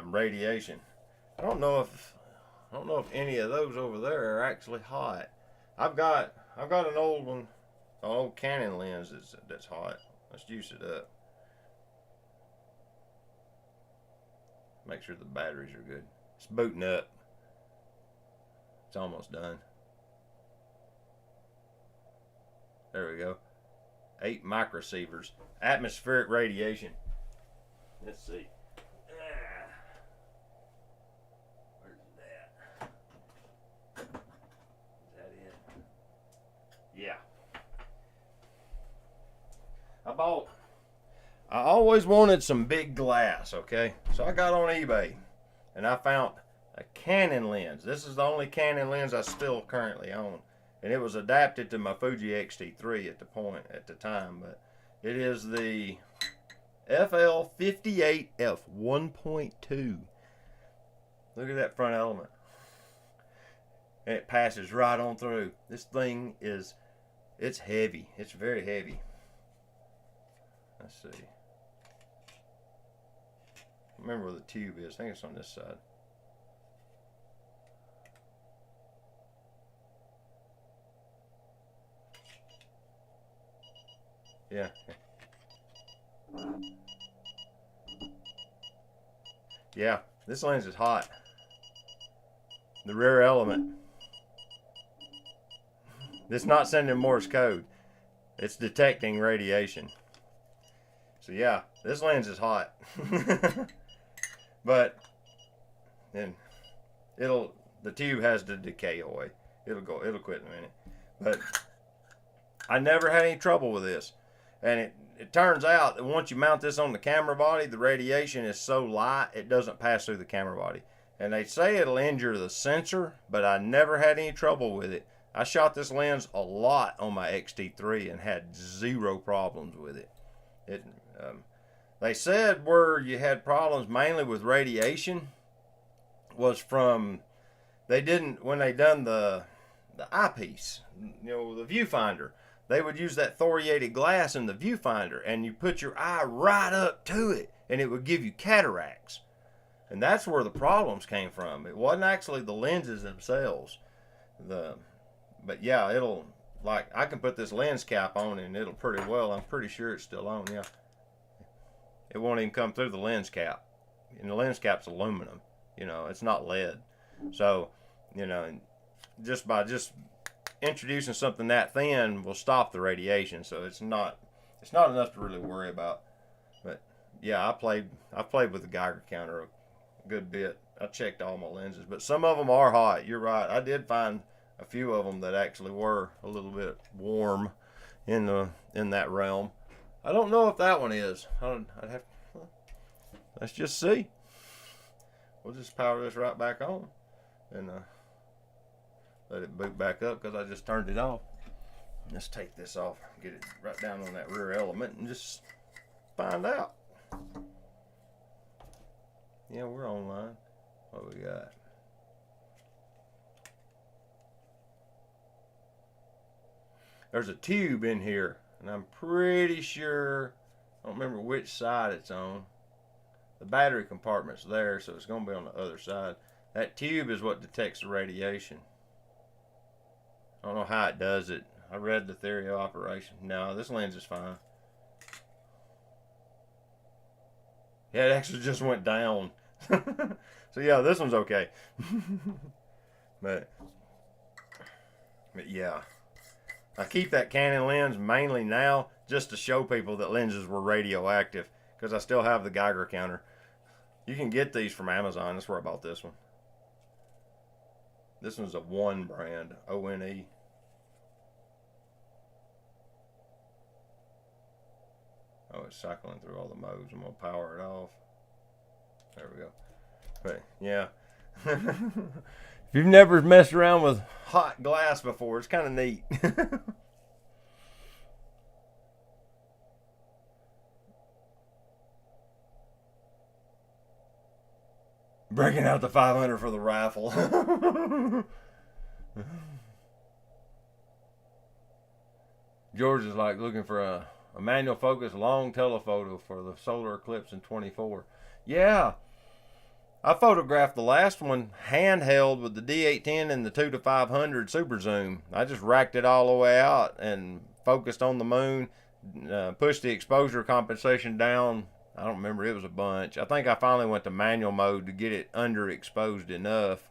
radiation. I don't know if any of those over there are actually hot. I've got an old one, an old Canon lens that's hot. Let's juice it up. Make sure the batteries are good. It's booting up. It's almost done. There we go. 8 microsieverts. Atmospheric radiation. Let's see. Where's that? Is that it? Yeah. I always wanted some big glass, okay? So I got on eBay and I found a Canon lens. This is the only Canon lens I still currently own. And it was adapted to my Fuji X-T3 at the time, but it is the FL58F 1.2. Look at that front element. And it passes right on through. This thing it's heavy. It's very heavy. Let's see. Remember where the tube is. I think it's on this side. Yeah. Yeah, this lens is hot. The rear element. It's not sending Morse code. It's detecting radiation. So yeah, this lens is hot. But then the tube has to decay away. It'll quit in a minute. But I never had any trouble with this. And it turns out that once you mount this on the camera body, the radiation is so light it doesn't pass through the camera body. And they say it'll injure the sensor, but I never had any trouble with it. I shot this lens a lot on my X-T3 and had zero problems with it. They said where you had problems mainly with radiation was from when they done the eyepiece, the viewfinder. They would use that thoriated glass in the viewfinder, and you put your eye right up to it, and it would give you cataracts. And that's where the problems came from. It wasn't actually the lenses themselves. But yeah, I can put this lens cap on and it'll pretty well. I'm pretty sure it's still on, yeah. It won't even come through the lens cap. And the lens cap's aluminum. It's not lead. So, just by introducing something that thin will stop the radiation. So it's not enough to really worry about. But yeah, I played with the Geiger Counter a good bit. I checked all my lenses, but some of them are hot. You're right. I did find a few of them that actually were a little bit warm in that realm. I don't know if that one is. Let's just see. We'll just power this right back on and let it boot back up because I just turned it off. Let's take this off, get it right down on that rear element and just find out. Yeah, we're online. What we got? There's a tube in here, and I'm pretty sure, I don't remember which side it's on. The battery compartment's there, so it's going to be on the other side. That tube is what detects the radiation. I don't know how it does it. I read the theory of operation. No, this lens is fine. Yeah, it actually just went down. So yeah, this one's okay. but yeah. I keep that Canon lens mainly now just to show people that lenses were radioactive because I still have the Geiger counter. You can get these from Amazon. That's where I bought this one. This one's a One brand, O-N-E. Oh, it's cycling through all the modes. I'm going to power it off. There we go. But yeah. If you've never messed around with hot glass before, it's kind of neat. Breaking out the 500 for the raffle. George is like looking for a manual focus long telephoto for the solar eclipse in 24. Yeah. I photographed the last one handheld with the D810 and the 2-500 super zoom. I just racked it all the way out and focused on the moon. pushed the exposure compensation down. I don't remember, it was a bunch. I think I finally went to manual mode to get it underexposed enough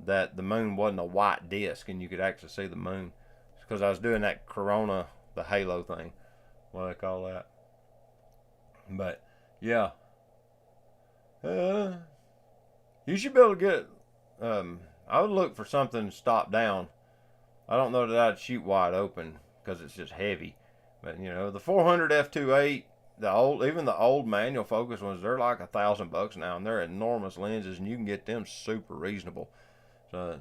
that the moon wasn't a white disc and you could actually see the moon. Because I was doing that corona, the halo thing, what do they call that. But yeah, you should be able to get. I would look for something stop down. I don't know that I'd shoot wide open because it's just heavy. But you know, the 400 f2.8, even the old manual focus ones, they're like $1,000 now, and they're enormous lenses, and you can get them super reasonable. So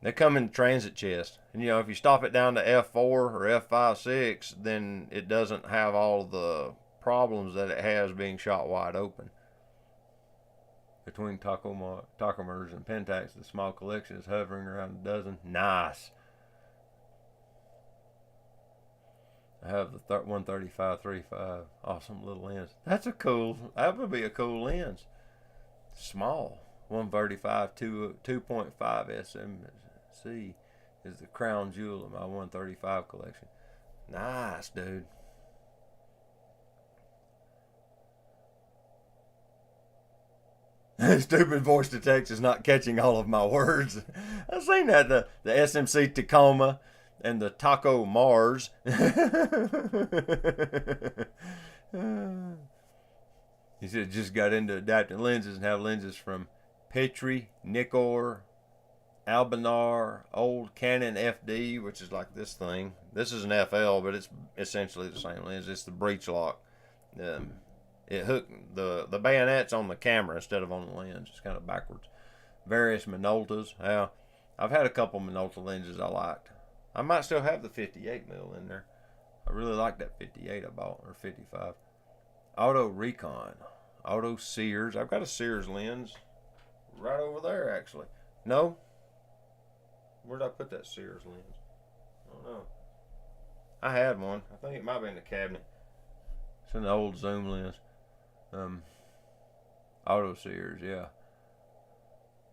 they come in transit chest, and you know, if you stop it down to f4 or f5.6, then it doesn't have all the problems that it has being shot wide open. Between tacomers and Pentax, the small collection is hovering around a dozen. Nice. I have the 135-35. Awesome little lens. That would be a cool lens. Small. 135 2.5 SMC is the crown jewel of my 135 collection. Nice, dude. Stupid voice to text is not catching all of my words. I've seen that, the SMC Tacoma and the Taco Mars. He said just got into adapting lenses and have lenses from Petri, Nikkor, Albanar, old Canon FD, which is like this thing. This is an FL, but it's essentially the same lens. It's the breech lock. It hooked the bayonet's on the camera instead of on the lens. It's kind of backwards. Various Minoltas. Yeah, I've had a couple Minolta lenses I liked. I might still have the 58mm in there. I really like that 58 I bought, or 55. Auto Recon. Auto Sears. I've got a Sears lens right over there, actually. No? Where did I put that Sears lens? I don't know. I had one. I think it might be in the cabinet. It's an old zoom lens. Auto Sears, yeah.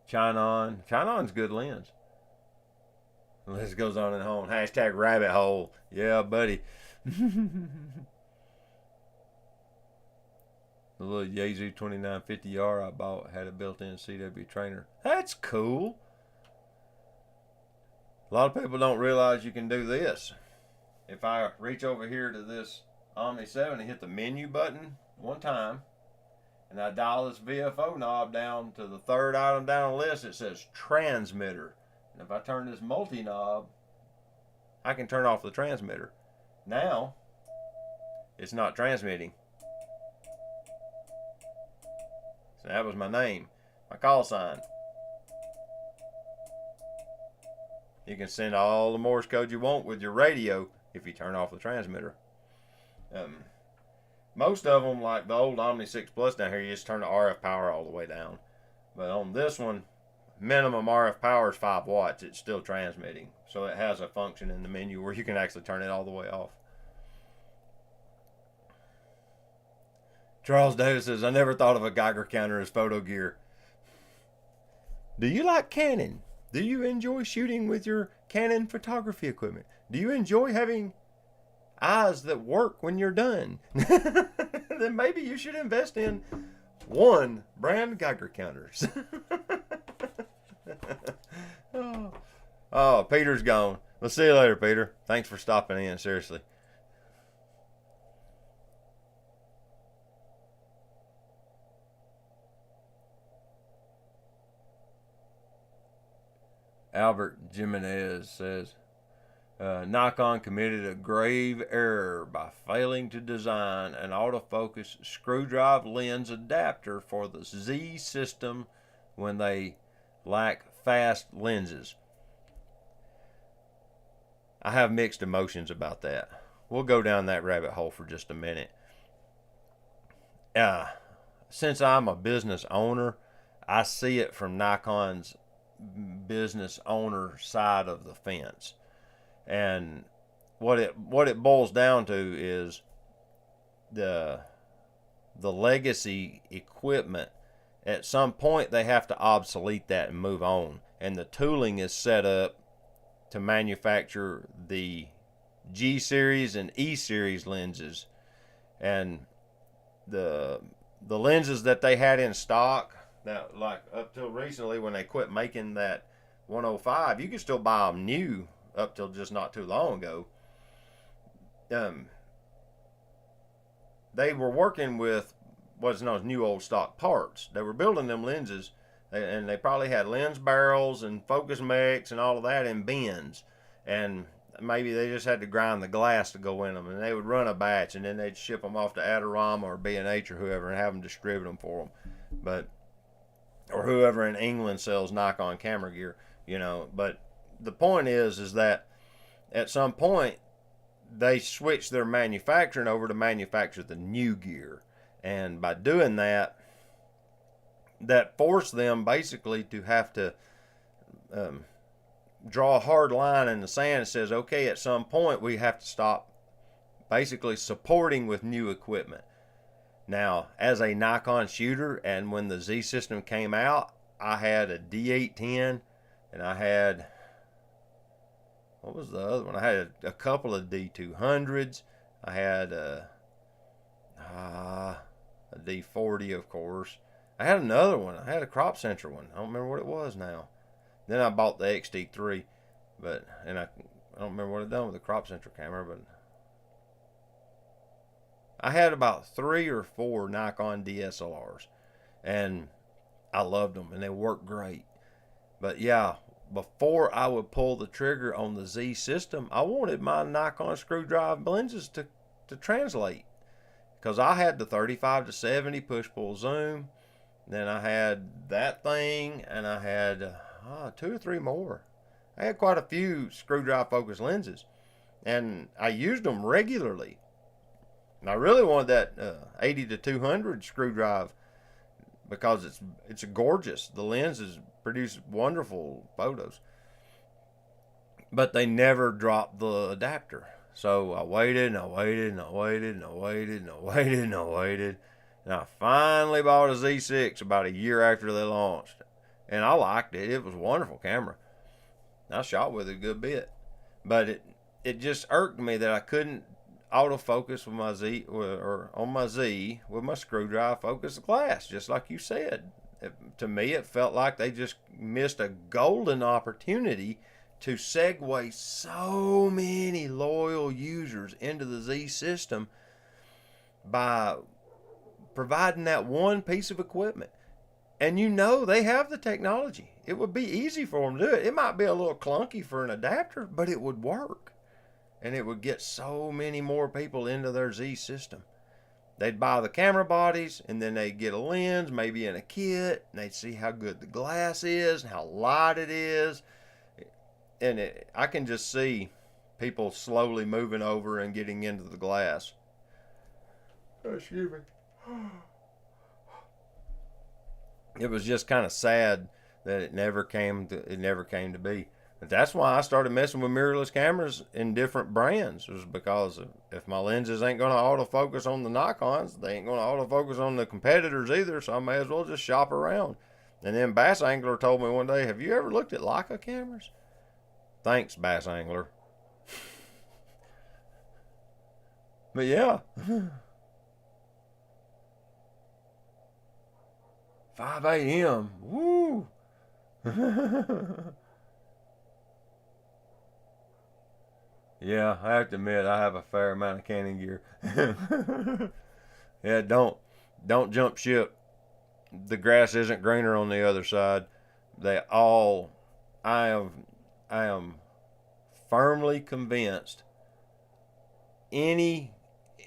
Chinon. Chinon's good lens. This goes on and on. Hashtag rabbit hole. Yeah, buddy. The little Yaesu 2950R I bought had a built-in CW trainer. That's cool. A lot of people don't realize you can do this. If I reach over here to this Omni 7 and hit the menu button one time, and I dial this VFO knob down to the third item down the list, it says transmitter. And if I turn this multi knob, I can turn off the transmitter. Now, it's not transmitting. So that was my name, my call sign. You can send all the Morse code you want with your radio if you turn off the transmitter. Most of them, like the old Omni 6 Plus down here, you just turn the RF power all the way down. But on this one, minimum RF power is 5 watts. It's still transmitting. So it has a function in the menu where you can actually turn it all the way off. Charles Davis says, I never thought of a Geiger counter as photo gear. Do you like Canon? Do you enjoy shooting with your Canon photography equipment? Do you enjoy having eyes that work when you're done? Then maybe you should invest in one brand Geiger counters. Oh, Peter's gone. We'll see you later, Peter. Thanks for stopping in, seriously. Albert Jimenez says, Nikon committed a grave error by failing to design an autofocus screwdriver lens adapter for the Z system when they lack fast lenses. I have mixed emotions about that. We'll go down that rabbit hole for just a minute. Since I'm a business owner, I see it from Nikon's business owner side of the fence. And what it boils down to is the legacy equipment. At some point they have to obsolete that and move on, and the tooling is set up to manufacture the G series and E series lenses, and the lenses that they had in stock, that like up till recently when they quit making that 105, you could still buy them new up till just not too long ago. They were working with what's known as new old stock parts. They were building them lenses, and they probably had lens barrels and focus mechs and all of that in bins, and maybe they just had to grind the glass to go in them, and they would run a batch, and then they'd ship them off to Adorama or B&H or whoever and have them distribute them for them, or whoever in England sells Nikon camera gear, you know. But the point is that at some point they switched their manufacturing over to manufacture the new gear, and by doing that, that forced them basically to have to draw a hard line in the sand and says, okay, at some point we have to stop basically supporting with new equipment. Now, as a Nikon shooter, and when the Z system came out, I had a D810, and I had, what was the other one? I had a couple of D200s. I had a D40, of course. I had another one. I had a crop sensor one. I don't remember what it was now. Then I bought the XT3, and I don't remember what I'd done with the crop sensor camera, but I had about 3 or 4 Nikon DSLRs, and I loved them, and they worked great. But yeah, before I would pull the trigger on the Z system, I wanted my Nikon screw drive lenses to translate, because I had the 35 to 70 push-pull zoom. Then I had that thing, and I had 2 or 3 more. I had quite a few screw drive focus lenses, and I used them regularly. And I really wanted that 80 to 200 screw drive because it's gorgeous. The lenses produce wonderful photos, but they never dropped the adapter. So I waited and I waited and I waited and I waited and I waited and I waited. And I finally bought a Z6 about a year after they launched. And I liked it. It was a wonderful camera. I shot with it a good bit. But it just irked me that I couldn't autofocus with my Z, or on my Z with my screw drive focus glass, just like you said. To me, it felt like they just missed a golden opportunity to segue so many loyal users into the Z system by providing that one piece of equipment. And you know they have the technology. It would be easy for them to do it. It might be a little clunky for an adapter, but it would work. And it would get so many more people into their Z system. They'd buy the camera bodies, and then they'd get a lens, maybe in a kit, and they'd see how good the glass is and how light it is. And I can just see people slowly moving over and getting into the glass. Excuse me. It was just kind of sad that it never came to be. But that's why I started messing with mirrorless cameras in different brands. It was because if my lenses ain't going to autofocus on the Nikons, they ain't going to autofocus on the competitors either, so I may as well just shop around. And then Bass Angler told me one day, have you ever looked at Leica cameras? Thanks, Bass Angler. But yeah. 5 a.m. Woo! Yeah, I have to admit I have a fair amount of Canon gear. Yeah, don't jump ship. The grass isn't greener on the other side. I am firmly convinced any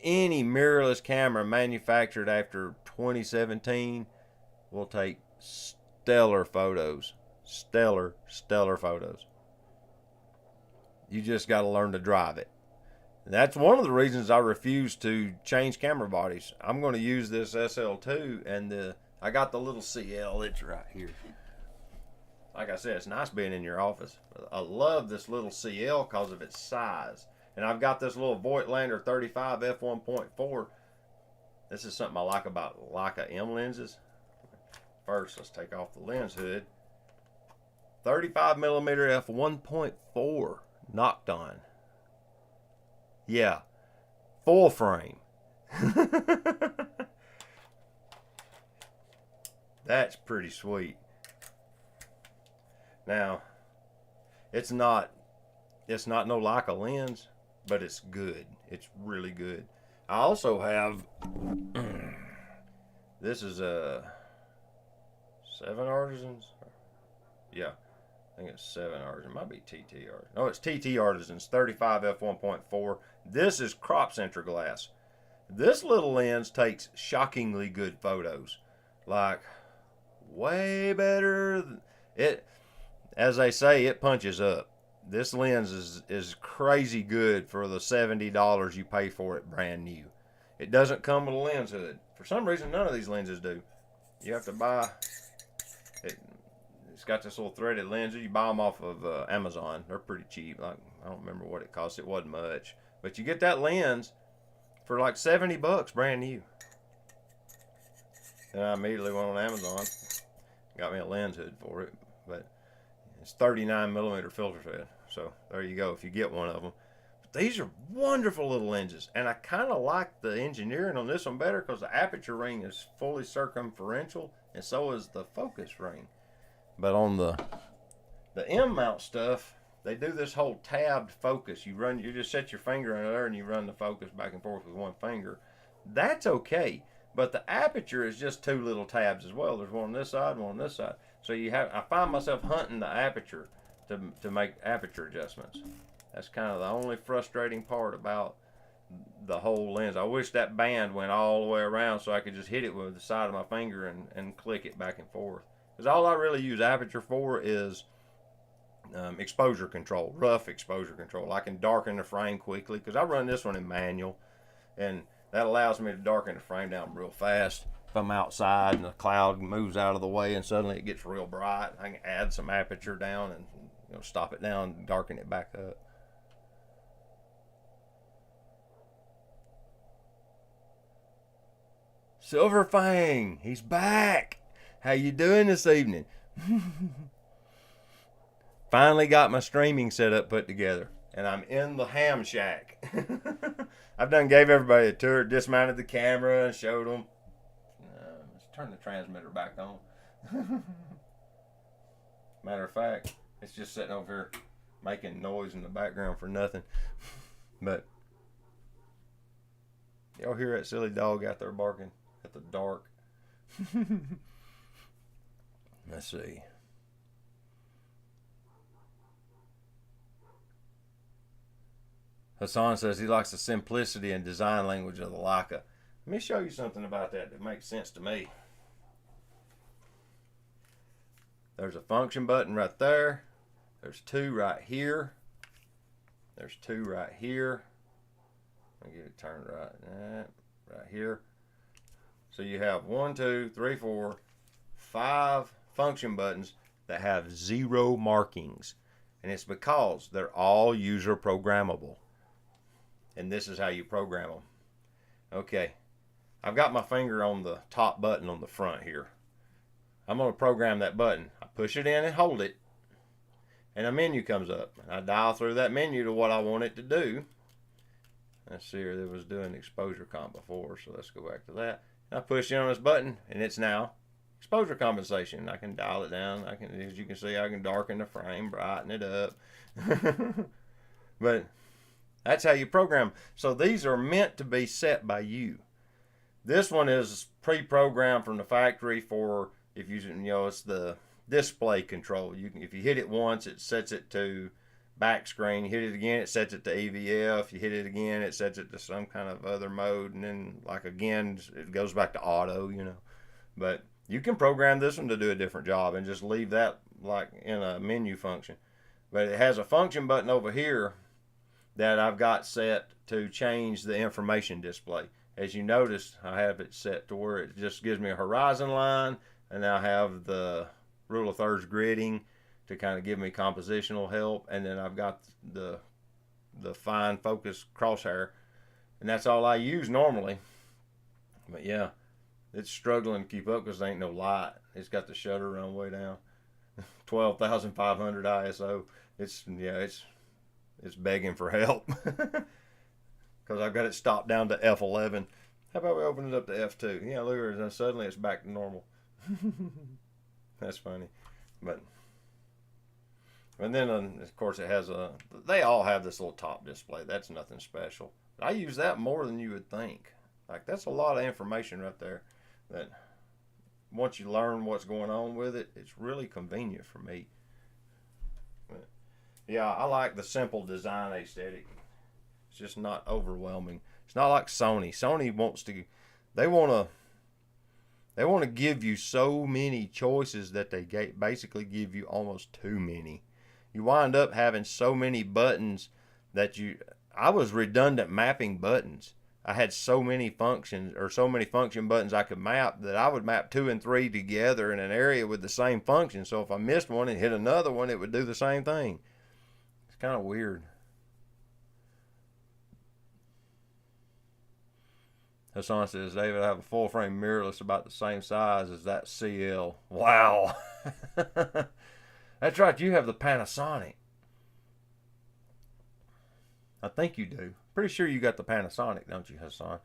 mirrorless camera manufactured after 2017 will take stellar photos. Stellar photos. You just got to learn to drive it. And that's one of the reasons I refuse to change camera bodies. I'm going to use this SL2, and I got the little CL. It's right here. Like I said, it's nice being in your office. I love this little CL because of its size. And I've got this little Voigtlander 35 f1.4. This is something I like about Leica M lenses. First, let's take off the lens hood. 35mm f1.4 Nocton. Yeah, full frame. That's pretty sweet. Now, it's not no Leica lens, but it's good. It's really good. I also have this is a 7 Artisans. Yeah, I think it's 7 Artisans. It might be TT Artisans. No, it's TT Artisans 35 f1.4. This is crop center glass. This little lens takes shockingly good photos, like way better. It, as they say, it punches up. This lens is crazy good for the $70 you pay for it brand new. It doesn't come with a lens hood. For some reason, none of these lenses do. You have to buy it. It's got this little threaded lens. You buy them off of Amazon. They're pretty cheap. Like, I don't remember what it cost. It wasn't much, but you get that lens for like $70 brand new. And I immediately went on Amazon, got me a lens hood for it, but it's 39mm filter fed. So there you go if you get one of them. But these are wonderful little lenses, and I kind of like the engineering on this one better because the aperture ring is fully circumferential, and so is the focus ring. But on the M mount stuff, they do this whole tabbed focus. You just set your finger in there and you run the focus back and forth with one finger. That's okay, but the aperture is just two little tabs as well. There's one on this side, one on this side. So I find myself hunting the aperture to make aperture adjustments. That's kind of the only frustrating part about the whole lens. I wish that band went all the way around so I could just hit it with the side of my finger and click it back and forth. Because all I really use aperture for is exposure control, rough exposure control. I can darken the frame quickly because I run this one in manual, and that allows me to darken the frame down real fast. If I'm outside and the cloud moves out of the way and suddenly it gets real bright, I can add some aperture down and stop it down and darken it back up. Silver Fang, he's back. How you doing this evening? Finally got my streaming setup put together, and I'm in the ham shack. I've done gave everybody a tour, dismounted the camera, and showed them. Let's turn the transmitter back on. Matter of fact, it's just sitting over here making noise in the background for nothing. But y'all hear that silly dog out there barking at the dark? Let's see. Hassan says he likes the simplicity and design language of the Leica. Let me show you something about that makes sense to me. There's a function button right there. There's two right here. There's two right here. Let me get it turned right. Right here. So you have 1, 2, 3, 4, 5 function buttons that have 0 markings. And it's because they're all user programmable. And this is how you program them. Okay, I've got my finger on the top button on the front here. I'm going to program that button. I push it in and hold it, and a menu comes up. I dial through that menu to what I want it to do. Let's see here, it was doing exposure comp before, so let's go back to that. I push in on this button, and it's now exposure compensation. I can dial it down. As you can see, I can darken the frame, brighten it up. But that's how you program. So these are meant to be set by you. This one is pre-programmed from the factory for, if you it's the display control. If you hit it once, it sets it to back screen. You hit it again, it sets it to AVF. You hit it again, it sets it to some kind of other mode, and then like again, it goes back to auto. But you can program this one to do a different job and just leave that like in a menu function. But it has a function button over here that I've got set to change the information display. As you notice, I have it set to where it just gives me a horizon line, and I have the rule of thirds gridding to kind of give me compositional help, and then I've got the fine focus crosshair, and that's all I use normally. But yeah, it's struggling to keep up because there ain't no light. It's got the shutter run way down, 12,500 ISO. It's begging for help. because I've got it stopped down to F11. How about we open it up to F2? Yeah, look at it, and suddenly it's back to normal. That's funny. But and then of course it has they all have this little top display. That's nothing special. I use that more than you would think. Like, that's a lot of information right there that once you learn what's going on with it, it's really convenient for me. But yeah, I like the simple design aesthetic. It's just not overwhelming. It's not like Sony. Sony wants to, they want to give you so many choices that they basically give you almost too many. You wind up having so many buttons that I was redundant mapping buttons. I had so many functions, or so many function buttons I could map, that I would map 2 and 3 together in an area with the same function. So if I missed one and hit another one, it would do the same thing. It's kind of weird. Hassan says, David, I have a full frame mirrorless about the same size as that CL. Wow. That's right, you have the Panasonic. I think you do. Pretty sure you got the Panasonic, don't you, Hassan?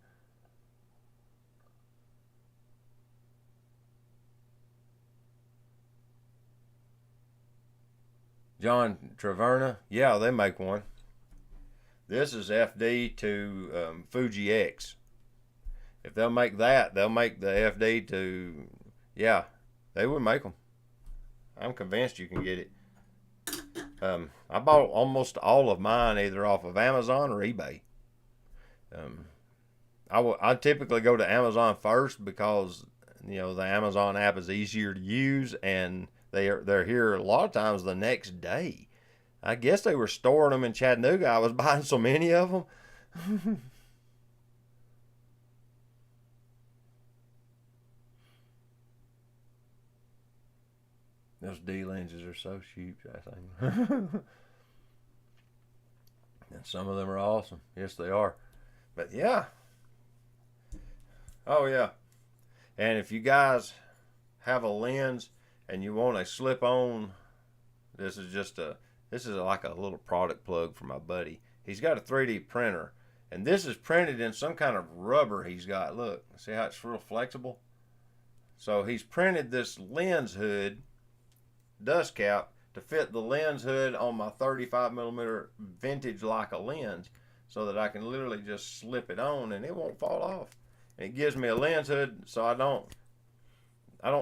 John Traverna, yeah, they make one. This is FD to Fuji X. If they'll make that, they'll make the FD to, yeah, they would make them. I'm convinced you can get it. I bought almost all of mine either off of Amazon or eBay. I typically go to Amazon first because, you know, the Amazon app is easier to use, and they're here a lot of times the next day. I guess they were storing them in Chattanooga. I was buying so many of them. Those D lenses are so cheap, I think. And some of them are awesome. Yes, they are. But yeah. Oh, yeah. And if you guys have a lens and you want a slip-on, this is like a little product plug for my buddy. He's got a 3D printer, and this is printed in some kind of rubber he's got. Look, see how it's real flexible? So he's printed this lens hood dust cap to fit the lens hood on my 35mm vintage Leica lens, so that I can literally just slip it on and it won't fall off. And it gives me a lens hood, so I don't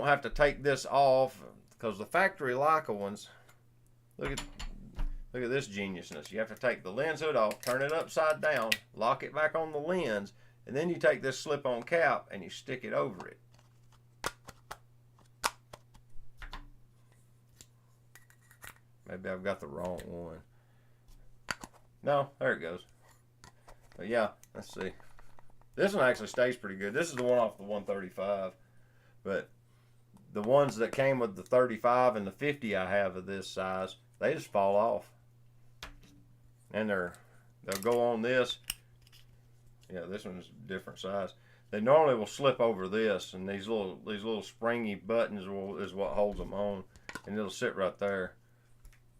have to take this off, because the factory Leica ones, look at this geniusness. You have to take the lens hood off, turn it upside down, lock it back on the lens, and then you take this slip-on cap and you stick it over it. Maybe I've got the wrong one. No, there it goes. But yeah, let's see. This one actually stays pretty good. This is the one off the 135. But the ones that came with the 35 and the 50 I have of this size, they just fall off. And they'll go on this. Yeah, this one's a different size. They normally will slip over this, and these little springy buttons is what holds them on, and it'll sit right there.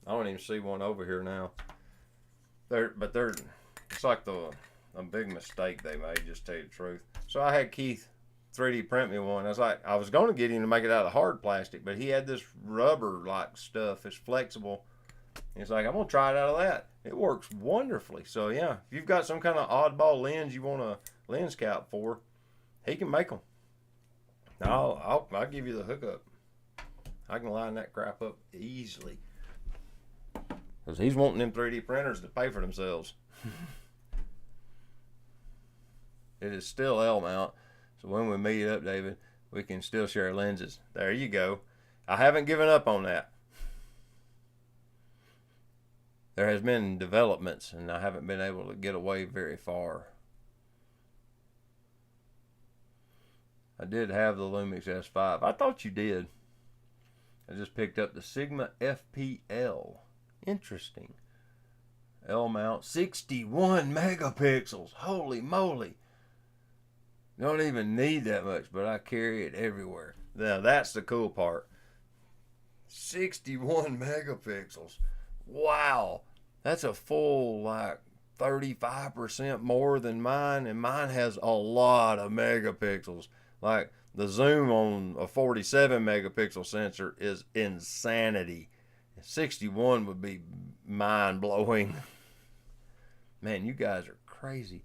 I don't even see one over here now. It's like a big mistake they made, just to tell you the truth. So I had Keith 3D print me one. I was going to get him to make it out of hard plastic, but he had this rubber like stuff. It's flexible. He's like, I'm gonna try it out of that. It works wonderfully. So yeah, if you've got some kind of oddball lens you want a lens cap for, he can make them. I'll give you the hookup. I can line that crap up easily. Because he's wanting them 3D printers to pay for themselves. It is still L mount. So when we meet up, David, we can still share lenses. There you go. I haven't given up on that. There has been developments, and I haven't been able to get away very far. I did have the Lumix S5. I thought you did. I just picked up the Sigma FPL. Interesting. L mount, 61 megapixels. Holy moly. Don't even need that much, but I carry it everywhere. Now that's the cool part. 61 megapixels. Wow. That's a full, like, 35% more than mine, and mine has a lot of megapixels. Like the zoom on a 47 megapixel sensor is insanity. 61 would be mind blowing. Man, you guys are crazy.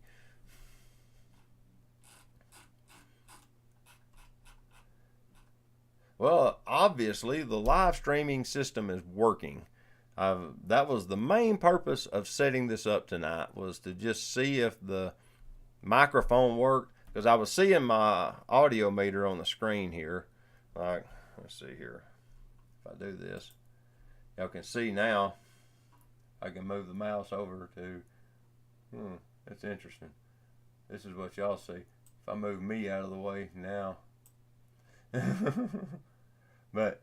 Well, obviously the live streaming system is working. That was the main purpose of setting this up tonight, was to just see if the microphone worked, because I was seeing my audio meter on the screen here. Like, let's see here. If I do this, y'all can see now. I can move the mouse over to. That's interesting. This is what y'all see. If I move me out of the way now. But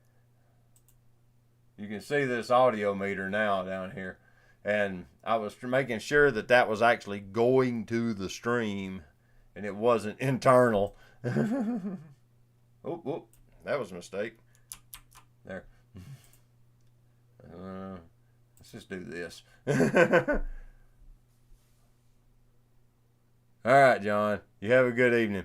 you can see this audio meter now down here. And I was making sure that that was actually going to the stream and it wasn't internal. Oh, that was a mistake. There. Let's just do this. All right, John. You have a good evening.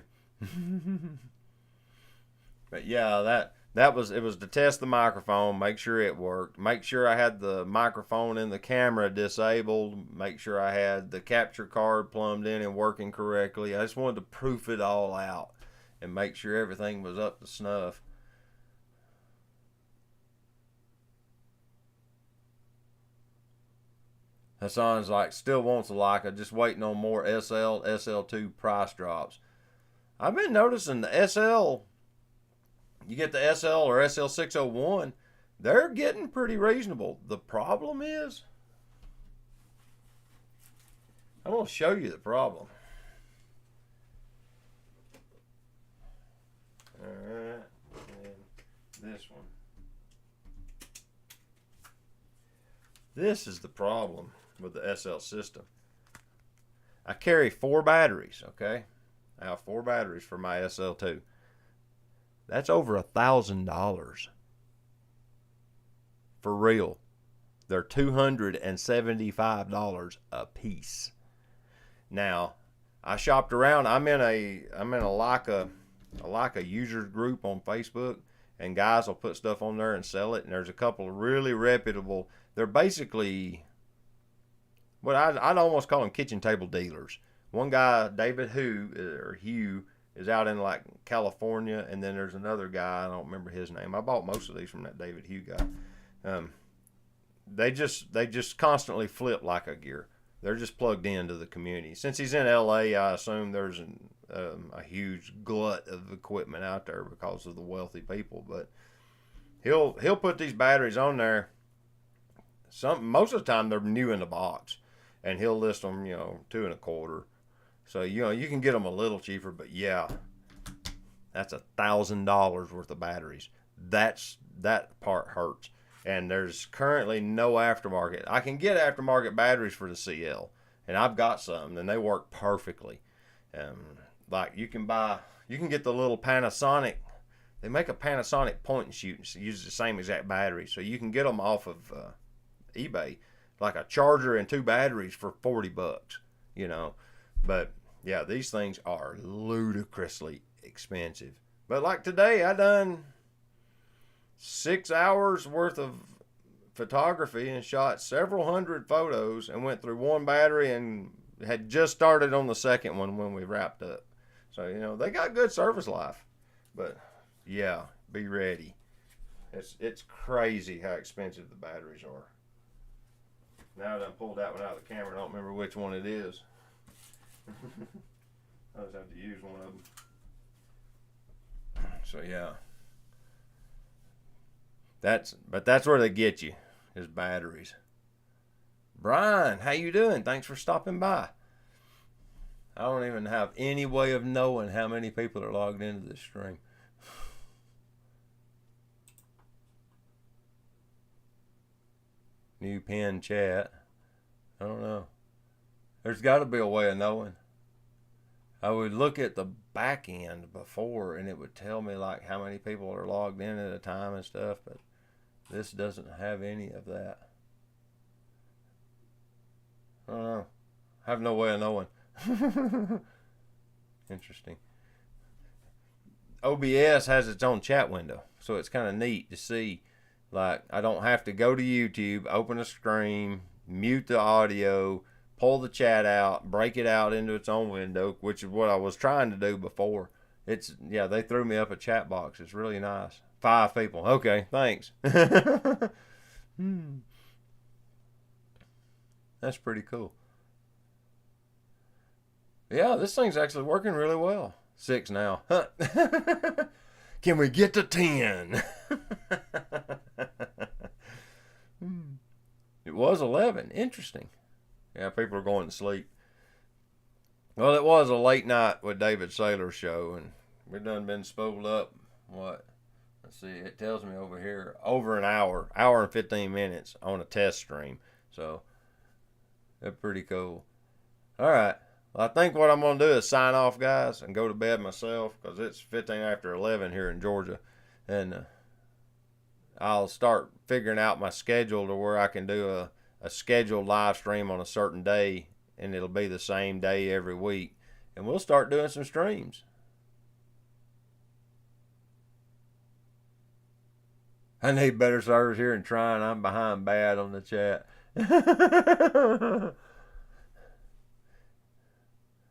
But yeah, it was to test the microphone, make sure it worked, make sure I had the microphone and the camera disabled, make sure I had the capture card plumbed in and working correctly. I just wanted to proof it all out and make sure everything was up to snuff. Hassan's like, still wants a Leica, just waiting on more SL, SL2 price drops. I've been noticing the SL, you get the SL or SL601, they're getting pretty reasonable. The problem is, I'm going to show you the problem. Alright, and this one. This is the problem with the SL system. I carry 4 batteries, okay? I have 4 batteries for my SL2. That's over $1,000. For real. They're $275 a piece. Now, I shopped around. I'm in a Leica users group on Facebook, and guys will put stuff on there and sell it. And there's a couple of really reputable. They're basically what I'd almost call them kitchen table dealers. One guy, David Hugh, is out in like California, and then there's another guy, I don't remember his name. I bought most of these from that David Hugh guy. They just constantly flip Leica gear. They're just plugged into the community. Since he's in LA, I assume there's a huge glut of equipment out there because of the wealthy people. But he'll put these batteries on there. Most of the time they're new in the box, and he'll list them, $2.25. So you can get them a little cheaper, but yeah, that's $1,000 worth of batteries. That part hurts. And there's currently no aftermarket. I can get aftermarket batteries for the CL, and I've got some, and they work perfectly. Like you can get the little Panasonic. They make a Panasonic point and shoot and use the same exact battery, so you can get them off of eBay, like a charger and 2 batteries for $40. But yeah, these things are ludicrously expensive. But like today, I done 6 hours worth of photography and shot several hundred photos and went through 1 battery and had just started on the second one when we wrapped up. So, they got good service life. But yeah, be ready. It's crazy how expensive the batteries are. Now that I pulled that one out of the camera, I don't remember which one it is. I just have to use one of them. So yeah. That's where they get you, is batteries. Brian, how you doing? Thanks for stopping by. I don't even have any way of knowing how many people are logged into this stream. New pin chat. I don't know. There's got to be a way of knowing. I would look at the back end before, and it would tell me like how many people are logged in at a time and stuff, but this doesn't have any of that. I don't know. I have no way of knowing. Interesting. OBS has its own chat window, so it's kind of neat to see. Like, I don't have to go to YouTube, open a stream, mute the audio, pull the chat out, break it out into its own window, which is what I was trying to do before. Yeah, they threw me up a chat box. It's really nice. 5 people. Okay, thanks. That's pretty cool. Yeah, this thing's actually working really well. 6 now. Can we get to 10? It was 11. Interesting. Yeah, people are going to sleep. Well, it was a late night with David Saylors show, and we done been spooled up. What? Let's see. It tells me over here over an hour and 15 minutes on a test stream. So that's pretty cool. All right. Well, I think what I'm going to do is sign off, guys, and go to bed myself, because it's 15 after 11 here in Georgia. And I'll start figuring out my schedule to where I can do a scheduled live stream on a certain day, and it'll be the same day every week. And we'll start doing some streams. I need better service here in Trine. I'm behind bad on the chat.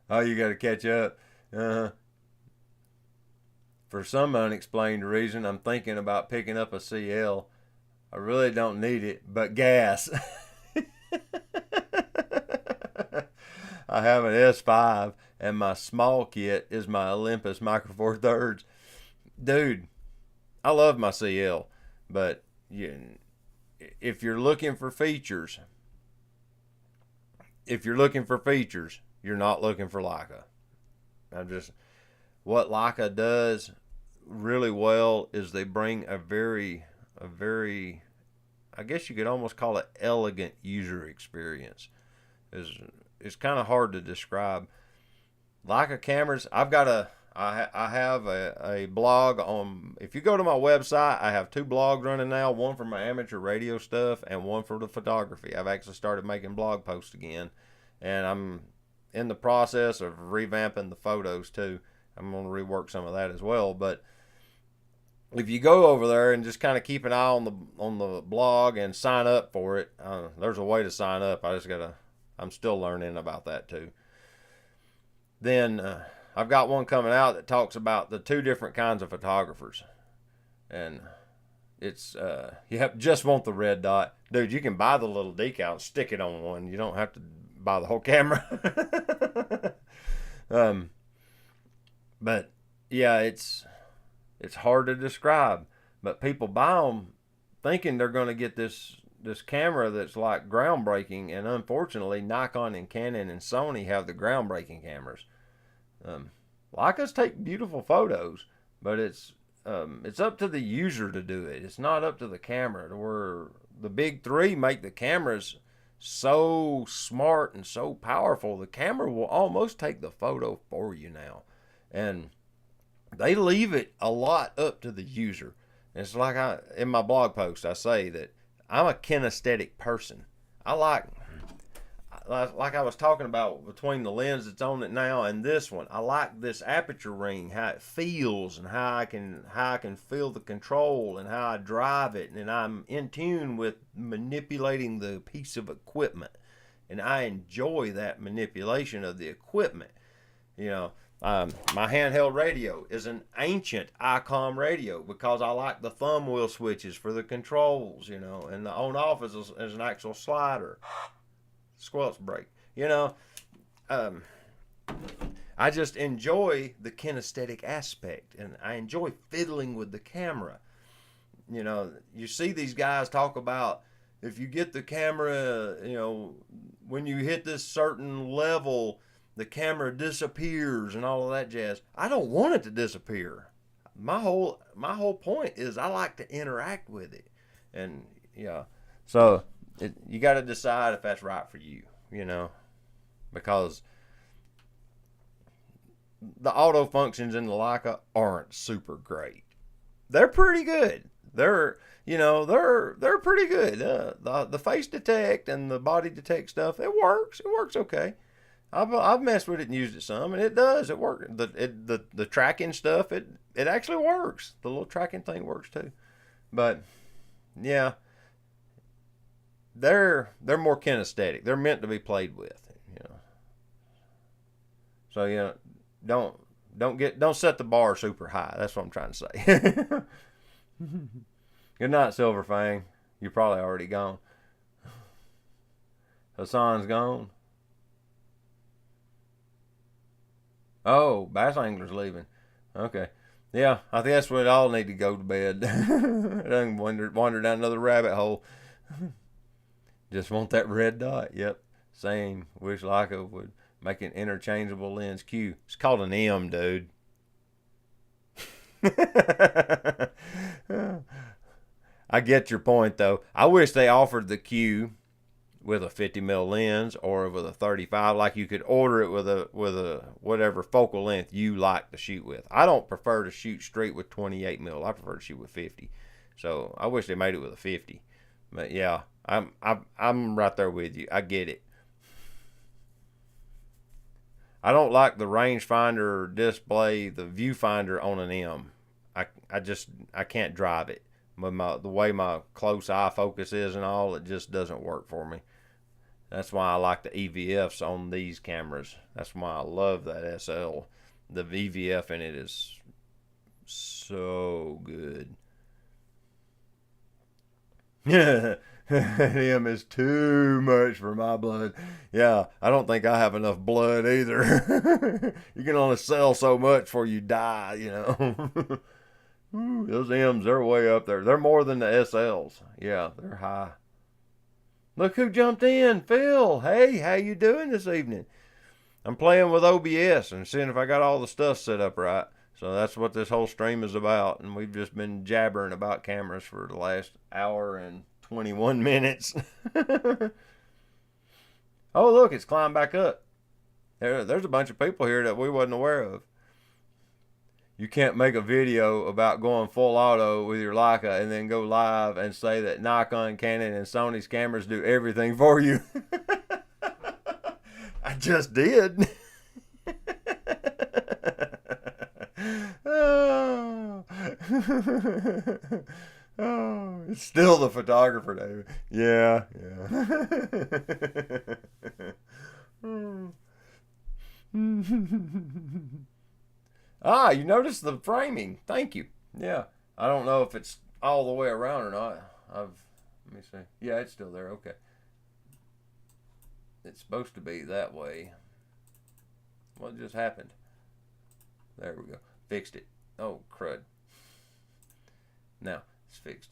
Oh, you got to catch up. For some unexplained reason, I'm thinking about picking up a CL. I really don't need it, but gas. I have an S5, and my small kit is my Olympus Micro Four Thirds. Dude, I love my CL, but if you're looking for features, you're not looking for Leica. What Leica does really well is they bring a very, I guess you could almost call it elegant user experience. It's kind of hard to describe. Leica cameras, I have a blog on, if you go to my website, I have 2 blogs running now, one for my amateur radio stuff and one for the photography. I've actually started making blog posts again, and I'm in the process of revamping the photos too. I'm going to rework some of that as well. But if you go over there and just kind of keep an eye on the blog and sign up for it, there's a way to sign up. I'm still learning about that too. Then I've got one coming out that talks about the 2 different kinds of photographers, and it's you just want the red dot, dude. You can buy the little decal and stick it on one. You don't have to buy the whole camera. But yeah, it's hard to describe, but people buy them thinking they're going to get this camera that's like groundbreaking, and unfortunately Nikon and Canon and Sony have the groundbreaking cameras. Leicas take beautiful photos, but it's up to the user to do it. It's not up to the camera, to where the big 3 make the cameras so smart and so powerful, the camera will almost take the photo for you now. And they leave it a lot up to the user. It's like in my blog post, I say that I'm a kinesthetic person. I like I was talking about between the lens that's on it now and this one. I like this aperture ring, how it feels, and how I can feel the control and how I drive it, and I'm in tune with manipulating the piece of equipment, and I enjoy that manipulation of the equipment. My handheld radio is an ancient ICOM radio because I like the thumb wheel switches for the controls, and the on-off is an actual slider. Squelch break. I just enjoy the kinesthetic aspect, and I enjoy fiddling with the camera. You see these guys talk about, if you get the camera, when you hit this certain level, the camera disappears and all of that jazz. I don't want it to disappear. My whole point is I like to interact with it, and so you got to decide if that's right for you, because the auto functions in the Leica aren't super great. They're pretty good. They're pretty good. The face detect and the body detect stuff, it works okay. I've messed with it and used it some, and it does. It works. The tracking stuff, it actually works. The little tracking thing works too. But yeah, they're more kinesthetic. They're meant to be played with, you know. So don't set the bar super high. That's what I'm trying to say. Good night, Silverfang. You're probably already gone. Hassan's gone. Oh, Bass Angler's leaving. Okay. Yeah, I think that's what all need to go to bed. I done wander down another rabbit hole. Just want that red dot. Yep. Same. Wish Leica would make an interchangeable lens Q. It's called an M, dude. I get your point though. I wish they offered the Q with a 50mm lens or with a 35, like you could order it with a whatever focal length you like to shoot with. I don't prefer to shoot straight with 28mm. I prefer to shoot with 50. So I wish they made it with a 50. But yeah, I'm right there with you. I get it. I don't like the rangefinder display, the viewfinder on an M. I can't drive it. The way my close eye focus is and all, it just doesn't work for me. That's why I like the EVFs on these cameras. That's why I love that SL. The EVF in it is so good. Him is too much for my blood. Yeah, I don't think I have enough blood either. You can only sell so much before you die, you know. Those M's, they're way up there. They're more than the SLs. Yeah, they're high. Look who jumped in, Phil. Hey, how you doing this evening? I'm playing with OBS and seeing if I got all the stuff set up right. So that's what this whole stream is about. And we've just been jabbering about cameras for the last hour and 21 minutes. Oh, look, it's climbed back up. There's a bunch of people here that we wasn't aware of. You can't make a video about going full auto with your Leica and then go live and say that Nikon, Canon, and Sony's cameras do everything for you. I just did. Oh. Oh, it's still the photographer, David. Yeah, yeah. Ah, you noticed the framing. Thank you. Yeah. I don't know if it's all the way around or not. Let me see. Yeah, it's still there. Okay. It's supposed to be that way. What just happened? There we go. Fixed it. Oh, crud. Now, it's fixed.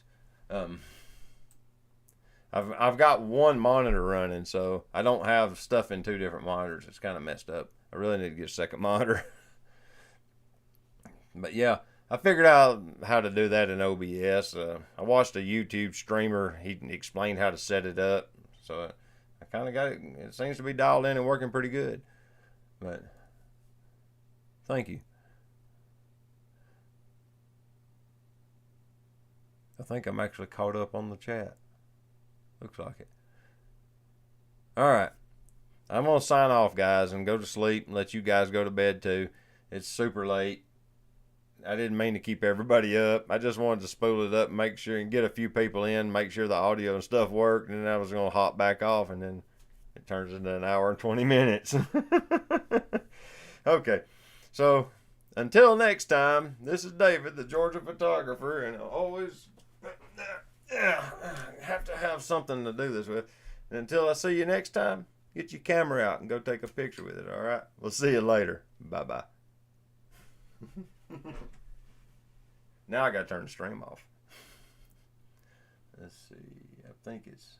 I've got one monitor running, so I don't have stuff in two different monitors. It's kind of messed up. I really need to get a second monitor. But yeah, I figured out how to do that in OBS. I watched a YouTube streamer. He explained how to set it up. So I kind of got it. It seems to be dialed in and working pretty good. But thank you. I think I'm actually caught up on the chat. Looks like it. All right. I'm going to sign off, guys, and go to sleep and let you guys go to bed too. It's super late. I didn't mean to keep everybody up. I just wanted to spool it up and make sure and get a few people in, make sure the audio and stuff worked, and then I was going to hop back off, and then it turns into an hour and 20 minutes. Okay, so until next time, this is David, the Georgia photographer, and I always have to have something to do this with. And until I see you next time, get your camera out and go take a picture with it, all right? We'll see you later. Bye-bye. Now I gotta turn the stream off. Let's see. I think it's